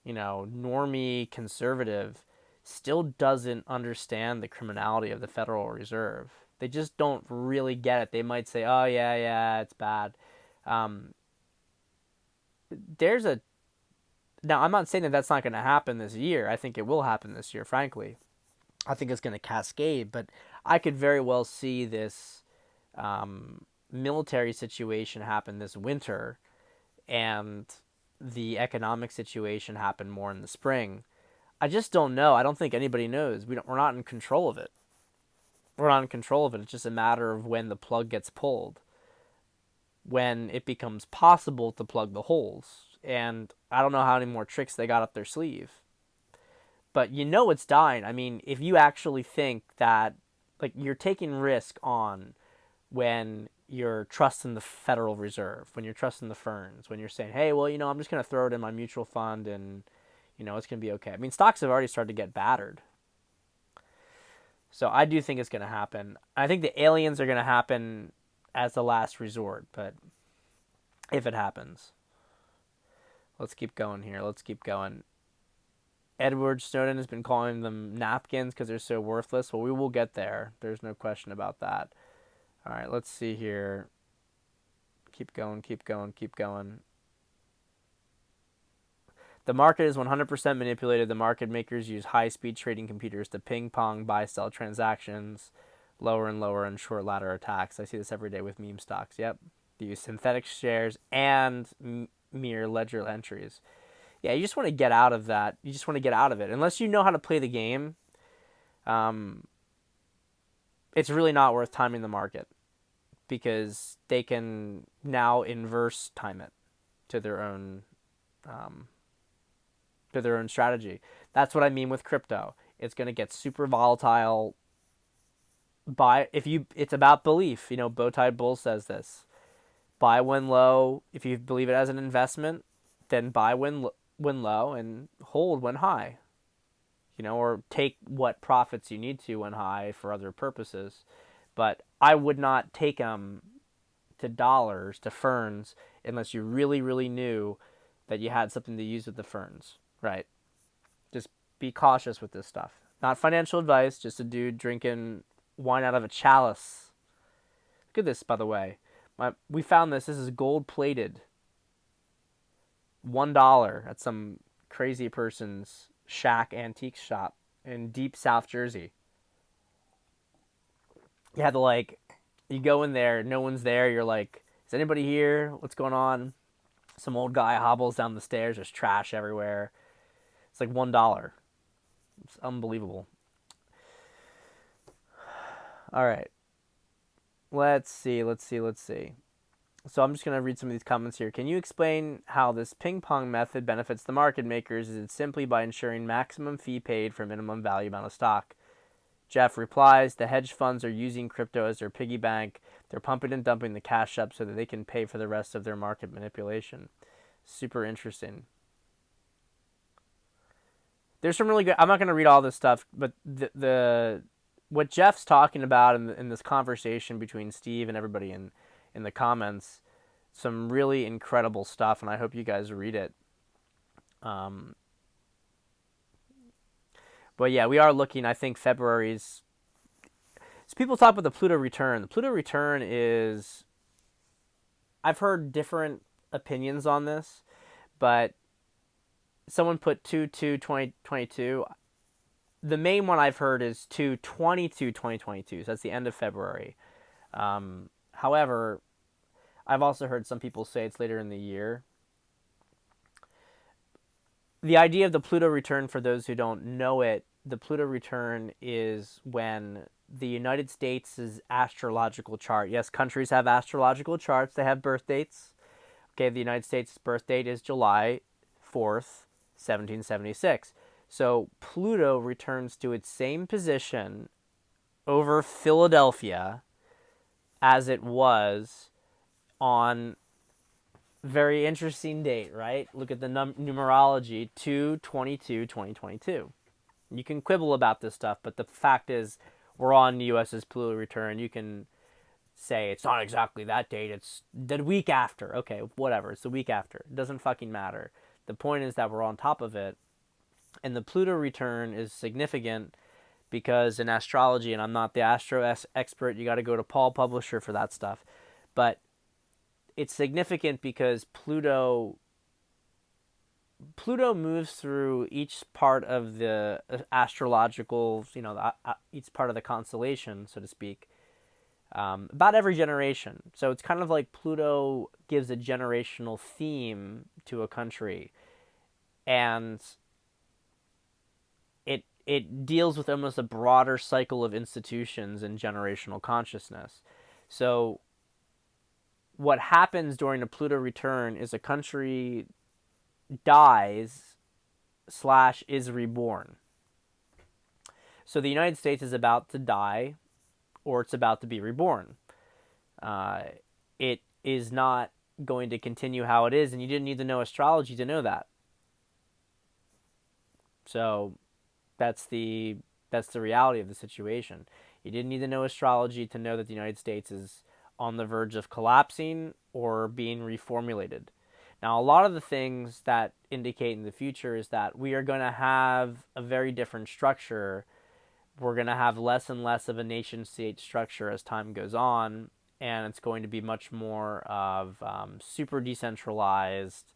normie conservative still doesn't understand the criminality of the Federal Reserve. They just don't really get it. They might say, oh, yeah, it's bad. Um, there's a Now, I'm not saying that that's not going to happen this year. I think it will happen this year, frankly. I think it's going to cascade, but I could very well see this military situation happen this winter, and the economic situation happen more in the spring. I just don't know. I don't think anybody knows. We're not in control of it. We're not in control of it. It's just a matter of when the plug gets pulled, when it becomes possible to plug the holes. And I don't know how many more tricks they got up their sleeve. But it's dying. I mean, if you actually think that, like, you're taking risk on when you're trusting the Federal Reserve, when you're trusting the Ferns, when you're saying, hey, well, I'm just going to throw it in my mutual fund and, it's going to be okay. I mean, stocks have already started to get battered. So I do think it's going to happen. I think the aliens are going to happen as the last resort, but if it happens. Let's keep going here. Let's keep going. Edward Snowden has been calling them napkins because they're so worthless. Well, we will get there. There's no question about that. All right, let's see here. Keep going, keep going, keep going. The market is 100% manipulated. The market makers use high-speed trading computers to ping-pong buy-sell transactions, lower and lower, and short ladder attacks. I see this every day with meme stocks. Yep. They use synthetic shares and mere ledger entries. Yeah, you just want to get out of that. You just want to get out of it. Unless you know how to play the game, it's really not worth timing the market, because they can now inverse time it to their own to their own strategy. That's what I mean with crypto. It's going to get super volatile. It's about belief. Bowtie Bull says this. Buy when low. If you believe it as an investment, then buy when low and hold when high. Or take what profits you need to when high for other purposes. But I would not take them to dollars, to ferns, unless you really, really knew that you had something to use with the ferns, right? Just be cautious with this stuff. Not financial advice, just a dude drinking wine out of a chalice. Look at this, by the way. We found this. This is gold plated. $1 at some crazy person's shack antique shop in deep South Jersey. You had to you go in there, no one's there. You're like, is anybody here? What's going on? Some old guy hobbles down the stairs. There's trash everywhere. It's like $1. It's unbelievable. All right. Let's see. So I'm just going to read some of these comments here. Can you explain how this ping pong method benefits the market makers? Is it simply by ensuring maximum fee paid for minimum value amount of stock? Jeff replies, the hedge funds are using crypto as their piggy bank. They're pumping and dumping the cash up so that they can pay for the rest of their market manipulation. Super interesting. There's some really good... I'm not going to read all this stuff, but what Jeff's talking about in this conversation between Steve and everybody in the comments, some really incredible stuff, and I hope you guys read it. But yeah, we are looking, I think February's... So people talk about the Pluto return. The Pluto return is... I've heard different opinions on this, but someone put 2/2/2022. The main one I've heard is 2/22/2022, so that's the end of February. However, I've also heard some people say it's later in the year. The idea of the Pluto return, for those who don't know it, the Pluto return is when the United States' astrological chart. Yes, countries have astrological charts. They have birth dates. Okay, the United States' birth date is July 4th, 1776. So Pluto returns to its same position over Philadelphia as it was on very interesting date, right? Look at the numerology, 2/22/2022. You can quibble about this stuff, but the fact is we're on the U.S.'s Pluto return. You can say it's not exactly that date, it's the week after. Okay, whatever, it's the week after. It doesn't fucking matter. The point is that we're on top of it. And the Pluto return is significant because in astrology, and I'm not the astro expert, you got to go to Paul Publisher for that stuff, but it's significant because Pluto moves through each part of the astrological, each part of the constellation, so to speak, about every generation. So it's kind of like Pluto gives a generational theme to a country, and it deals with almost a broader cycle of institutions and generational consciousness. So what happens during a Pluto return is a country dies / is reborn. So the United States is about to die, or it's about to be reborn. It is not going to continue how it is, and you didn't need to know astrology to know that. So that's the reality of the situation. You didn't need to know astrology to know that the United States is on the verge of collapsing or being reformulated. Now, a lot of the things that indicate in the future is that we are going to have a very different structure. We're going to have less and less of a nation-state structure as time goes on, and it's going to be much more of super decentralized,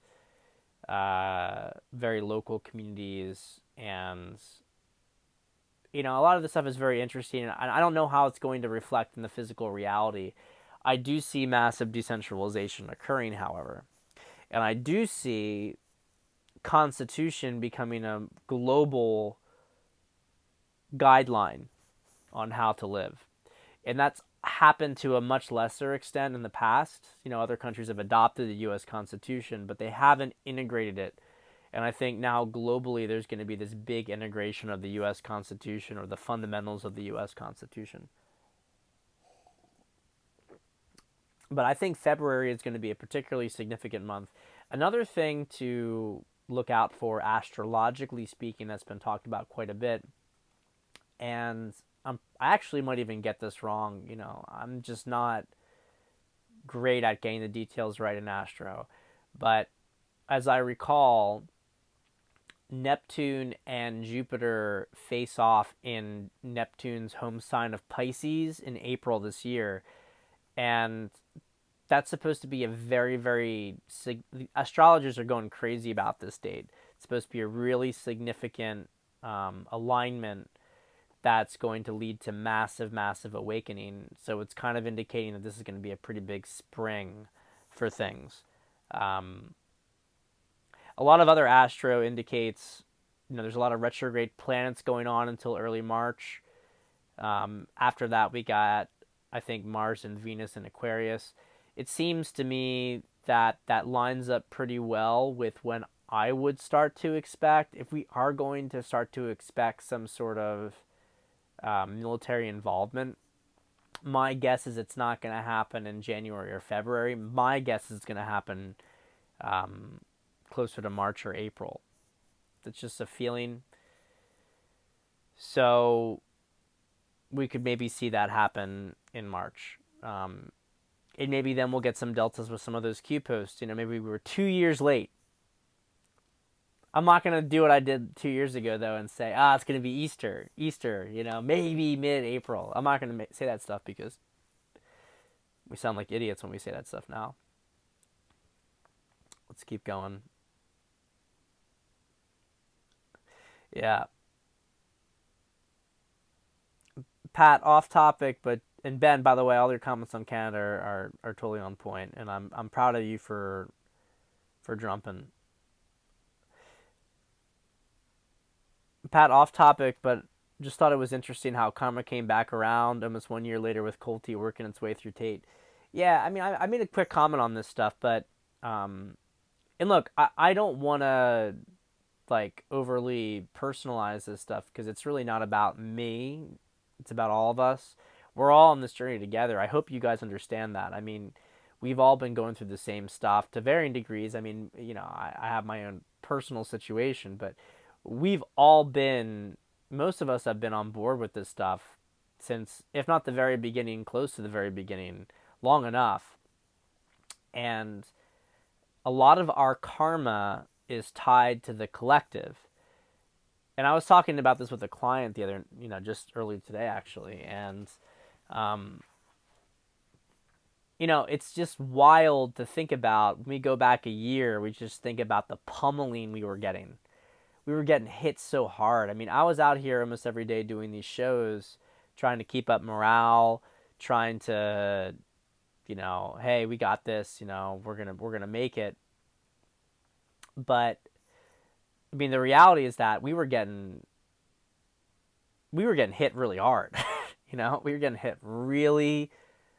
very local communities, and a lot of this stuff is very interesting, and I don't know how it's going to reflect in the physical reality. I do see massive decentralization occurring, however, and I do see Constitution becoming a global guideline on how to live, and that's happened to a much lesser extent in the past. Other countries have adopted the U.S. Constitution, but they haven't integrated it And I think now globally there's going to be this big integration of the U.S. Constitution, or the fundamentals of the U.S. Constitution. But I think February is going to be a particularly significant month. Another thing to look out for, astrologically speaking, that's been talked about quite a bit, and I actually might even get this wrong. I'm just not great at getting the details right in astro. But as I recall, Neptune and Jupiter face off in Neptune's home sign of Pisces in April this year. And that's supposed to be a very, very... astrologers are going crazy about this date. It's supposed to be a really significant alignment that's going to lead to massive, massive awakening. So it's kind of indicating that this is going to be a pretty big spring for things. A lot of other astro indicates, there's a lot of retrograde planets going on until early March. After that, we got, I think, Mars and Venus in Aquarius. It seems to me that that lines up pretty well with when I would start to expect, if we are going to start to expect some sort of military involvement. My guess is it's not going to happen in January or February. My guess is it's going to happen closer to March or April. That's just a feeling. So we could maybe see that happen in March. And maybe then we'll get some deltas with some of those Q posts. Maybe we were 2 years late. I'm not going to do what I did 2 years ago, though, and say, it's going to be Easter, maybe mid-April. I'm not going to say that stuff because we sound like idiots when we say that stuff now. Let's keep going. Yeah. Pat, off topic, and Ben, by the way, all your comments on Canada are totally on point, and I'm proud of you for jumping. Pat, off topic, but just thought it was interesting how karma came back around almost 1 year later with Colty working its way through Tate. Yeah, I mean, I made a quick comment on this stuff, but and look, I don't want to overly personalize this stuff because it's really not about me. It's about all of us. We're all on this journey together. I hope you guys understand that. I mean, we've all been going through the same stuff to varying degrees. I mean, I have my own personal situation, but we've all been, most of us have been on board with this stuff since, if not the very beginning, close to the very beginning, long enough. And a lot of our karma is tied to the collective. And I was talking about this with a client the other, just early today, actually. And, it's just wild to think about. When we go back a year, we just think about the pummeling we were getting. We were getting hit so hard. I mean, I was out here almost every day doing these shows, trying to keep up morale, trying to, hey, we got this, we're gonna make it. But I mean, the reality is that we were getting hit really hard. We were getting hit really,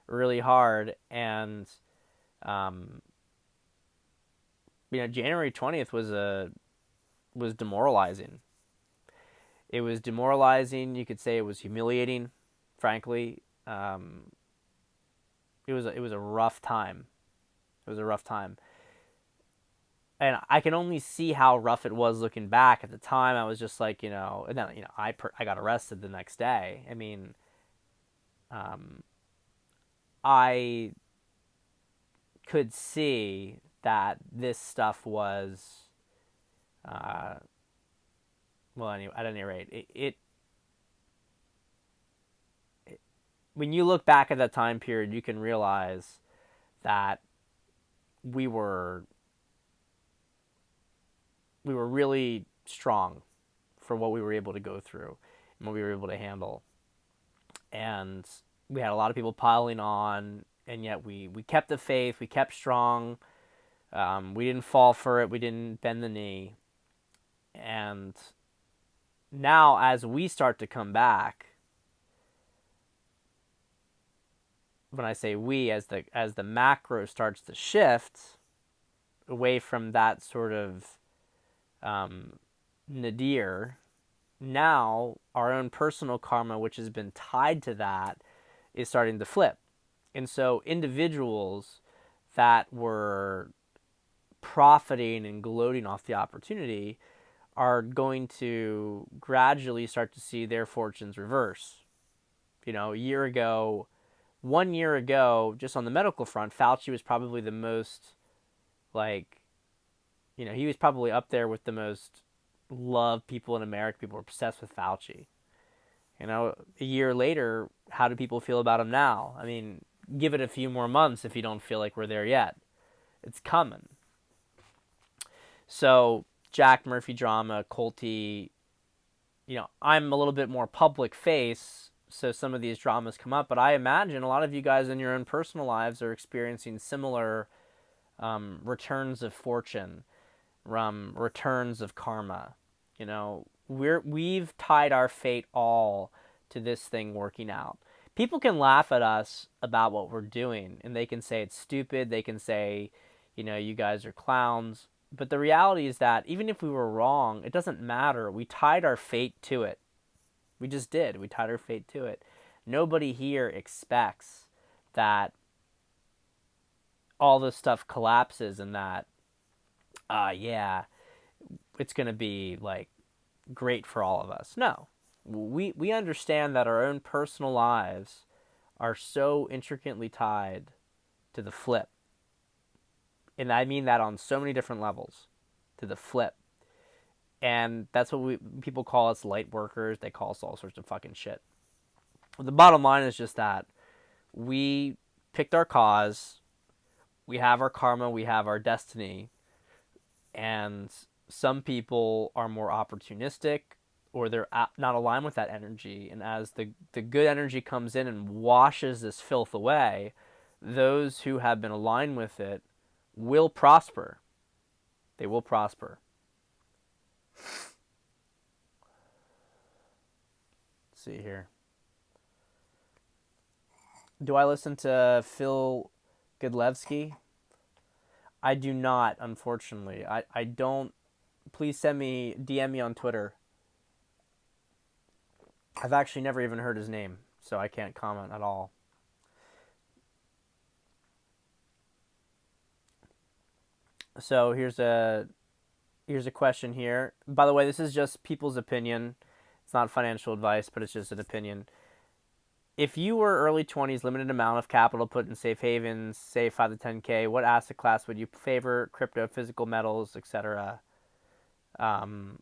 really hard, and January 20th was demoralizing. It was demoralizing. You could say it was humiliating. Frankly, it was a rough time. It was a rough time. And I can only see how rough it was looking back. At the time, I was just like, and then, I got arrested the next day. I mean, I could see that this stuff was, well, anyway, at any rate, it when you look back at that time period, you can realize that we were really strong for what we were able to go through and what we were able to handle. And we had a lot of people piling on, and yet we kept the faith, we kept strong, we didn't fall for it, we didn't bend the knee. And now as we start to come back, when I say we, as the macro starts to shift away from that sort of nadir, now our own personal karma, which has been tied to that, is starting to flip. And so individuals that were profiting and gloating off the opportunity are going to gradually start to see their fortunes reverse. A year ago, 1 year ago, just on the medical front, Fauci was probably the most, like, he was probably up there with the most loved people in America. People were obsessed with Fauci. A year later, how do people feel about him now? I mean, give it a few more months if you don't feel like we're there yet. It's coming. So, Jack Murphy drama, Colty, I'm a little bit more public face, so some of these dramas come up, but I imagine a lot of you guys in your own personal lives are experiencing similar returns of fortune, returns of karma. We've tied our fate all to this thing working out. People can laugh at us about what we're doing, and they can say it's stupid. They can say, you guys are clowns. But the reality is that even if we were wrong, it doesn't matter. We tied our fate to it. We just did. We tied our fate to it. Nobody here expects that all this stuff collapses and that, yeah, it's going to be like great for all of us. No. We understand that our own personal lives are so intricately tied to the flip. And I mean that on so many different levels, to the flip. And that's what people call us light workers. They call us all sorts of fucking shit. But the bottom line is just that we picked our cause, we have our karma, we have our destiny, and some people are more opportunistic or they're not aligned with that energy. And as the good energy comes in and washes this filth away, those who have been aligned with it will prosper. They will prosper. Let's see here. Do I listen to Phil Godlewski? I do not, unfortunately. I don't. Please DM me on Twitter. I've actually never even heard his name, so I can't comment at all. So here's a question here. By the way, this is just people's opinion. It's not financial advice, but it's just an opinion. If you were early 20s, limited amount of capital put in safe havens, say 5 to 10K, what asset class would you favor? Crypto, physical metals, etc. And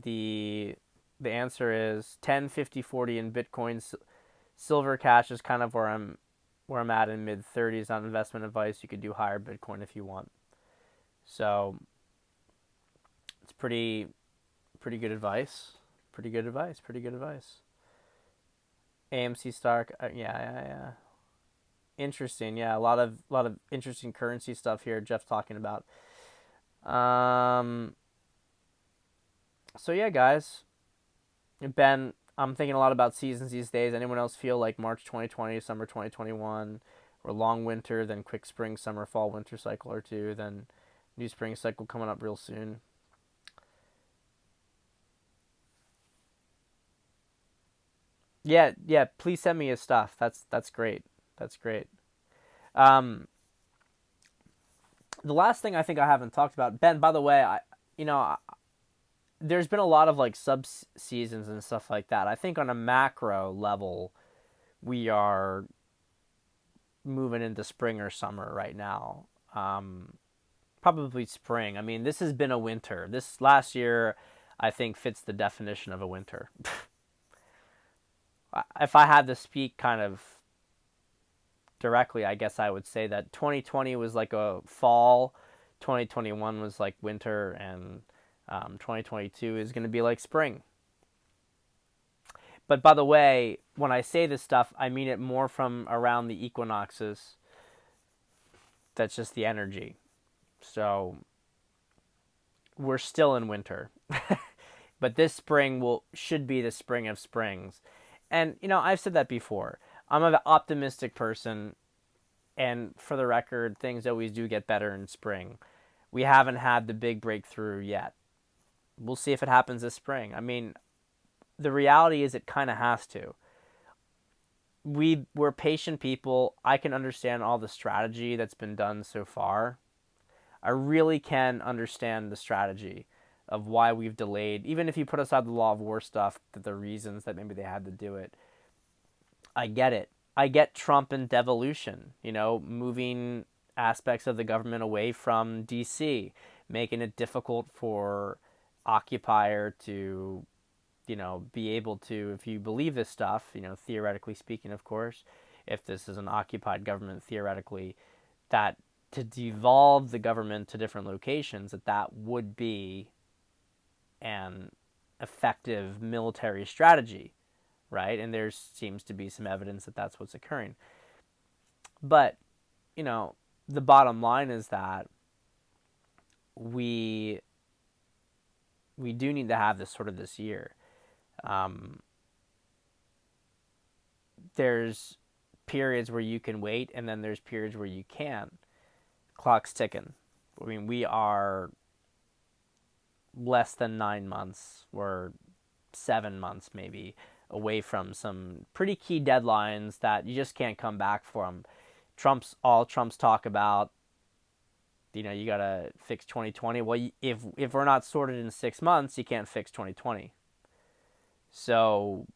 the answer is 10, 50, 40 in Bitcoin. Silver, cash is kind of where I'm at in mid 30s on investment advice. You could do higher Bitcoin if you want. So it's pretty good advice. Pretty good advice. AMC stock, yeah. Interesting, yeah. A lot of interesting currency stuff here. Jeff's talking about. So yeah, guys. Ben, I'm thinking a lot about seasons these days. Anyone else feel like March 2020, summer 2021, or long winter, then quick spring, summer, fall, winter cycle or two, then new spring cycle coming up real soon? Yeah. Please send me his stuff. That's great. Um, the last thing I think I haven't talked about, Ben. By the way, there's been a lot of like sub seasons and stuff like that. I think on a macro level, we are moving into spring or summer right now. Probably spring. I mean, this has been a winter. This last year, I think, fits the definition of a winter. If I had to speak kind of directly, I guess I would say that 2020 was like a fall, 2021 was like winter, and 2022 is going to be like spring. But by the way, when I say this stuff, I mean it more from around the equinoxes. That's just the energy. So we're still in winter. But this spring should be the spring of springs. And, I've said that before. I'm an optimistic person, and for the record, things always do get better in spring. we haven't had the big breakthrough yet. We'll see if it happens this spring. I mean, the reality is it kind of has to. We're patient people. I can understand all the strategy that's been done so far. I really can understand the strategy of why we've delayed, even if you put aside the law of war stuff, the reasons that maybe they had to do it. I get it. I get Trump and devolution, moving aspects of the government away from DC, making it difficult for occupier to, be able to, if you believe this stuff, theoretically speaking, of course, if this is an occupied government, theoretically, that to devolve the government to different locations, that would be an effective military strategy, right? And there seems to be some evidence that that's what's occurring. But, the bottom line is that we do need to have this sort of this year. There's periods where you can wait, and then there's periods where you can. Clock's ticking. I mean, we are less than 9 months, or 7 months maybe, away from some pretty key deadlines that you just can't come back from. Trump's talk about, you gotta fix 2020. Well, if we're not sorted in 6 months, you can't fix 2020. So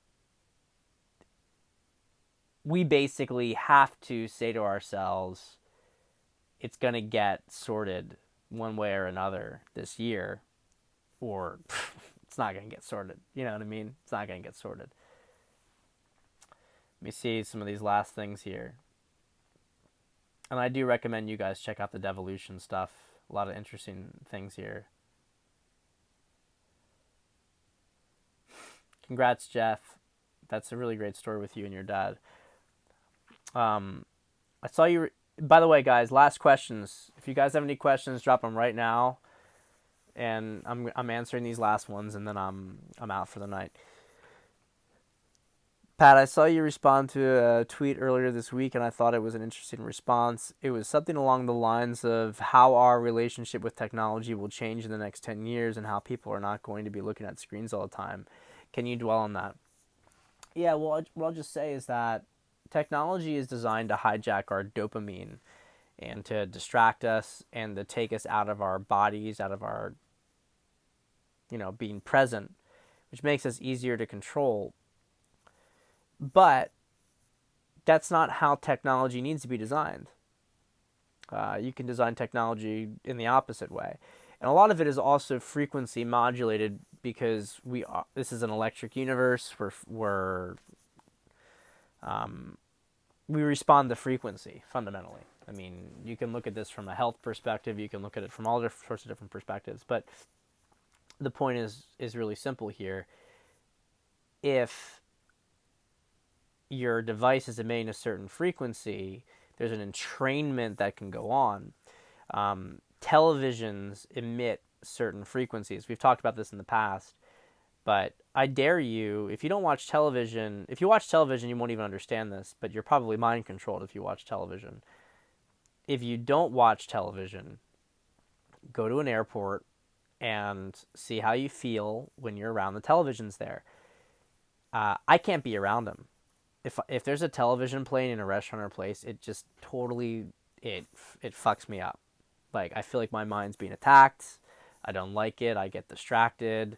we basically have to say to ourselves, it's gonna get sorted one way or another this year, or it's not gonna get sorted. You know what I mean? It's not gonna get sorted. Let me see some of these last things here. And I do recommend you guys check out the devolution stuff. A lot of interesting things here. Congrats, Jeff. That's a really great story with you and your dad. I saw you. By the way, guys, last questions. If you guys have any questions, drop them right now. And I'm answering these last ones, and then I'm out for the night. Pat, I saw you respond to a tweet earlier this week, and I thought it was an interesting response. It was something along the lines of how our relationship with technology will change in the next 10 years and how people are not going to be looking at screens all the time. Can you dwell on that? Yeah, well, what I'll just say is that technology is designed to hijack our dopamine and to distract us and to take us out of our bodies, out of our, being present, which makes us easier to control. But that's not how technology needs to be designed. You can design technology in the opposite way. And a lot of it is also frequency modulated because this is an electric universe where we respond to frequency fundamentally. I mean, you can look at this from a health perspective. You can look at it from all sorts of different perspectives. But the point is really simple here. If your device is emitting a certain frequency, there's an entrainment that can go on. Televisions emit certain frequencies. We've talked about this in the past, but I dare you, if you don't watch television, if you watch television, you won't even understand this, but you're probably mind controlled if you watch television. If you don't watch television, go to an airport and see how you feel when you're around the televisions there. I can't be around them. If there's a television playing in a restaurant or place, it just totally, it fucks me up. Like, I feel like my mind's being attacked. I don't like it. I get distracted.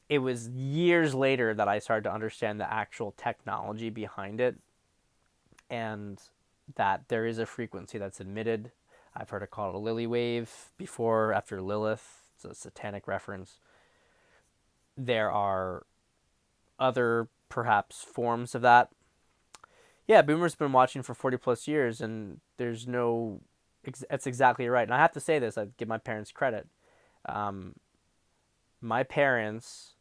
It was years later that I started to understand the actual technology behind it, and that there is a frequency that's emitted. I've heard it called a lily wave before, after Lilith. It's a satanic reference. There are other perhaps forms of that. Yeah, Boomer's been watching for 40 plus years, and there's no, that's exactly right. And I have to say this, I give my parents credit. My parents,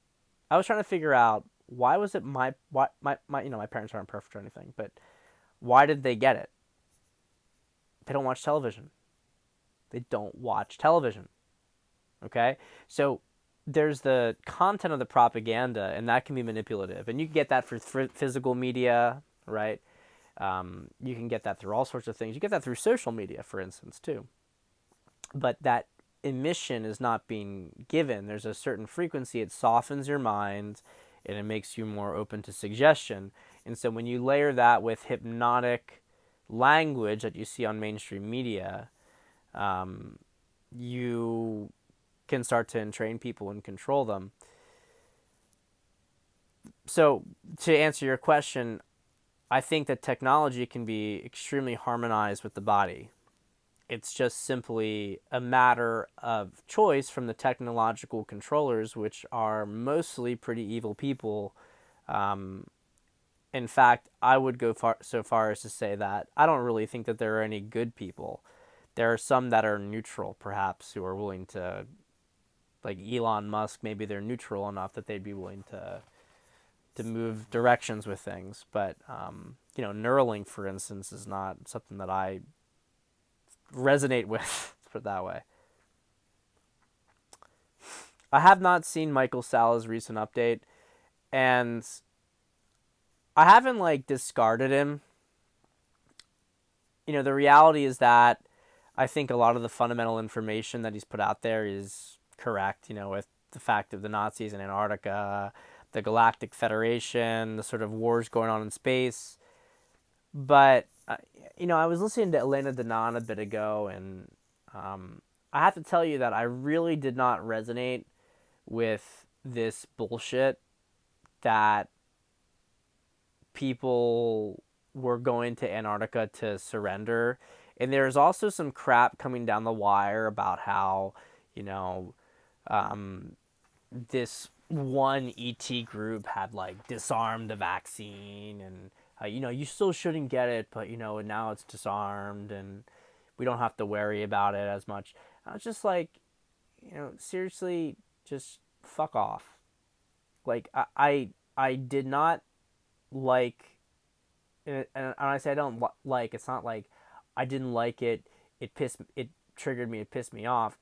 I was trying to figure out why was it my parents aren't perfect or anything, but why did they get it? They don't watch television. They don't watch television. Okay? So there's the content of the propaganda, and that can be manipulative. And you can get that for physical media, right? You can get that through all sorts of things. You get that through social media, for instance, too. But that emission is not being given. There's a certain frequency. It softens your mind and it makes you more open to suggestion. And so when you layer that with hypnotic language that you see on mainstream media, you can start to entrain people and control them. So to answer your question, I think that technology can be extremely harmonized with the body. It's just simply a matter of choice from the technological controllers, which are mostly pretty evil people. Um, in fact, I would go so far as to say that I don't really think that there are any good people. There are some that are neutral, perhaps, who are willing to, like Elon Musk, maybe they're neutral enough that they'd be willing to move directions with things. But, Neuralink, for instance, is not something that I resonate with, put it that way. I have not seen Michael Sala's recent update, and I haven't, discarded him. The reality is that I think a lot of the fundamental information that he's put out there is correct, with the fact of the Nazis in Antarctica, the Galactic Federation, the sort of wars going on in space. But, I was listening to Elena Danaan a bit ago, and I have to tell you that I really did not resonate with this bullshit that people were going to Antarctica to surrender. And there's also some crap coming down the wire about how, this one ET group had disarmed the vaccine, and you still shouldn't get it, but now it's disarmed and we don't have to worry about it as much. I was just like, seriously, just fuck off. I did not like, and I say I don't like, it's not like I didn't like it. It triggered me. It pissed me off.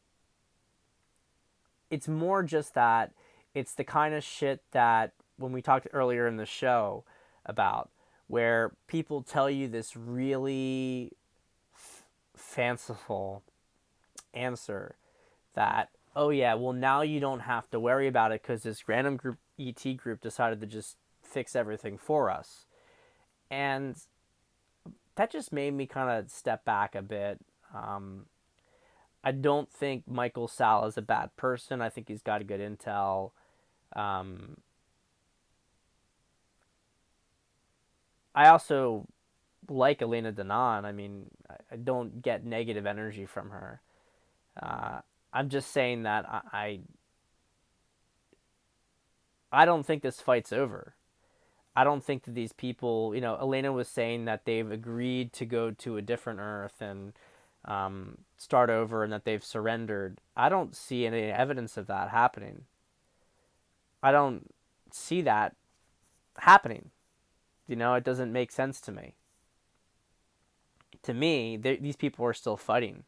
It's more just that it's the kind of shit that when we talked earlier in the show about, where people tell you this really fanciful answer that, oh yeah, well now you don't have to worry about it because this random group, ET group, decided to just fix everything for us. And that just made me kind of step back a bit. I don't think Michael Sala is a bad person. I think he's got a good intel. I also like Elena Danaan. I mean, I don't get negative energy from her. I'm just saying that I don't think this fight's over. I don't think that these people, Elena was saying that they've agreed to go to a different Earth and start over, and that they've surrendered. I don't see any evidence of that happening. I don't see that happening. It doesn't make sense to me. To me, these people are still fighting.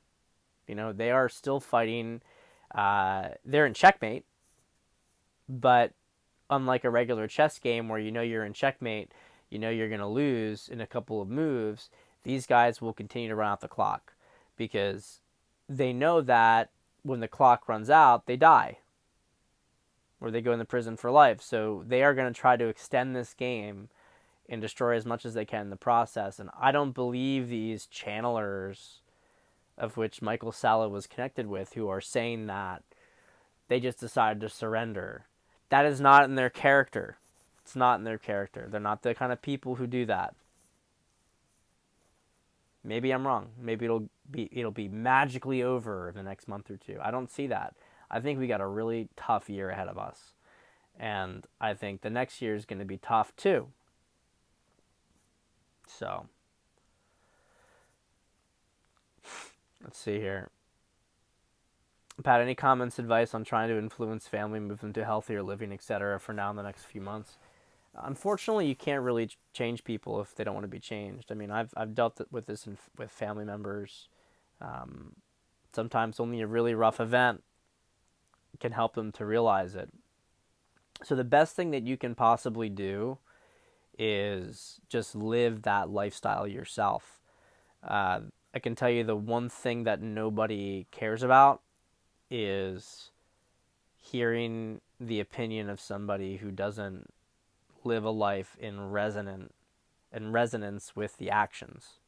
They are still fighting. They're in checkmate, but unlike a regular chess game where you're in checkmate, you're going to lose in a couple of moves, these guys will continue to run out the clock because they know that when the clock runs out, they die or they go into prison for life. So they are going to try to extend this game and destroy as much as they can in the process. And I don't believe these channelers, of which Michael Sala was connected with, who are saying that they just decided to surrender. That is not in their character. It's not in their character. They're not the kind of people who do that. Maybe I'm wrong. Maybe it'll be magically over in the next month or two. I don't see that. I think we got a really tough year ahead of us. And I think the next year is going to be tough too. So, let's see here. Pat, any comments, advice on trying to influence family, move them to healthier living, etc. for now in the next few months? Unfortunately, you can't really change people if they don't want to be changed. I mean, I've dealt with this with family members. Sometimes only a really rough event can help them to realize it. So the best thing that you can possibly do is just live that lifestyle yourself. Uh, I can tell you the one thing that nobody cares about is hearing the opinion of somebody who doesn't live a life in resonance with the actions.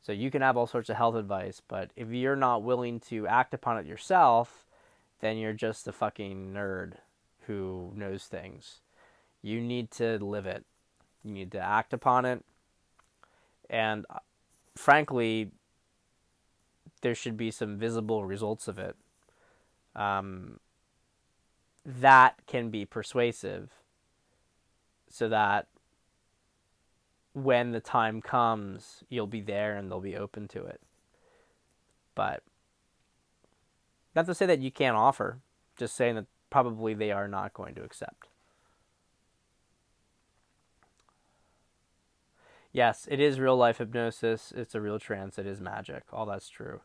So you can have all sorts of health advice, but if you're not willing to act upon it yourself, then you're just a fucking nerd who knows things. You need to live it. You need to act upon it. And frankly, there should be some visible results of it. Um, that can be persuasive so that when the time comes, you'll be there and they'll be open to it. But not to say that you can't offer, just saying that probably they are not going to accept. Yes, it is real life hypnosis. It's a real trance. It is magic. All that's true.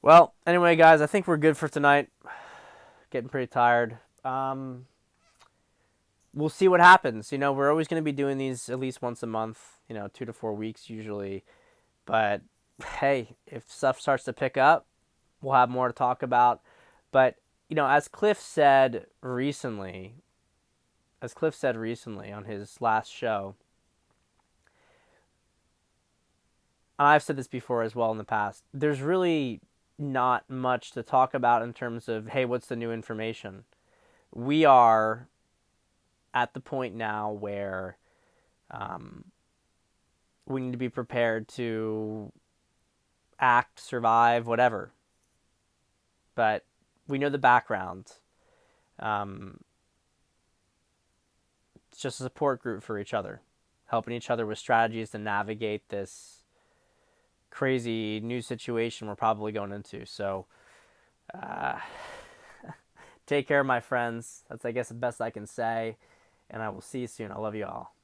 Well, anyway, guys, I think we're good for tonight. Getting pretty tired. We'll see what happens. We're always going to be doing these at least once a month, 2 to 4 weeks usually. But hey, if stuff starts to pick up, we'll have more to talk about. But, as Cliff said recently on his last show, and I've said this before as well in the past, there's really not much to talk about in terms of, hey, what's the new information? We are at the point now where we need to be prepared to act, survive, whatever. But we know the background. It's just a support group for each other, helping each other with strategies to navigate this crazy new situation we're probably going into. So, take care, my friends. That's, I guess, the best I can say. And I will see you soon. I love you all.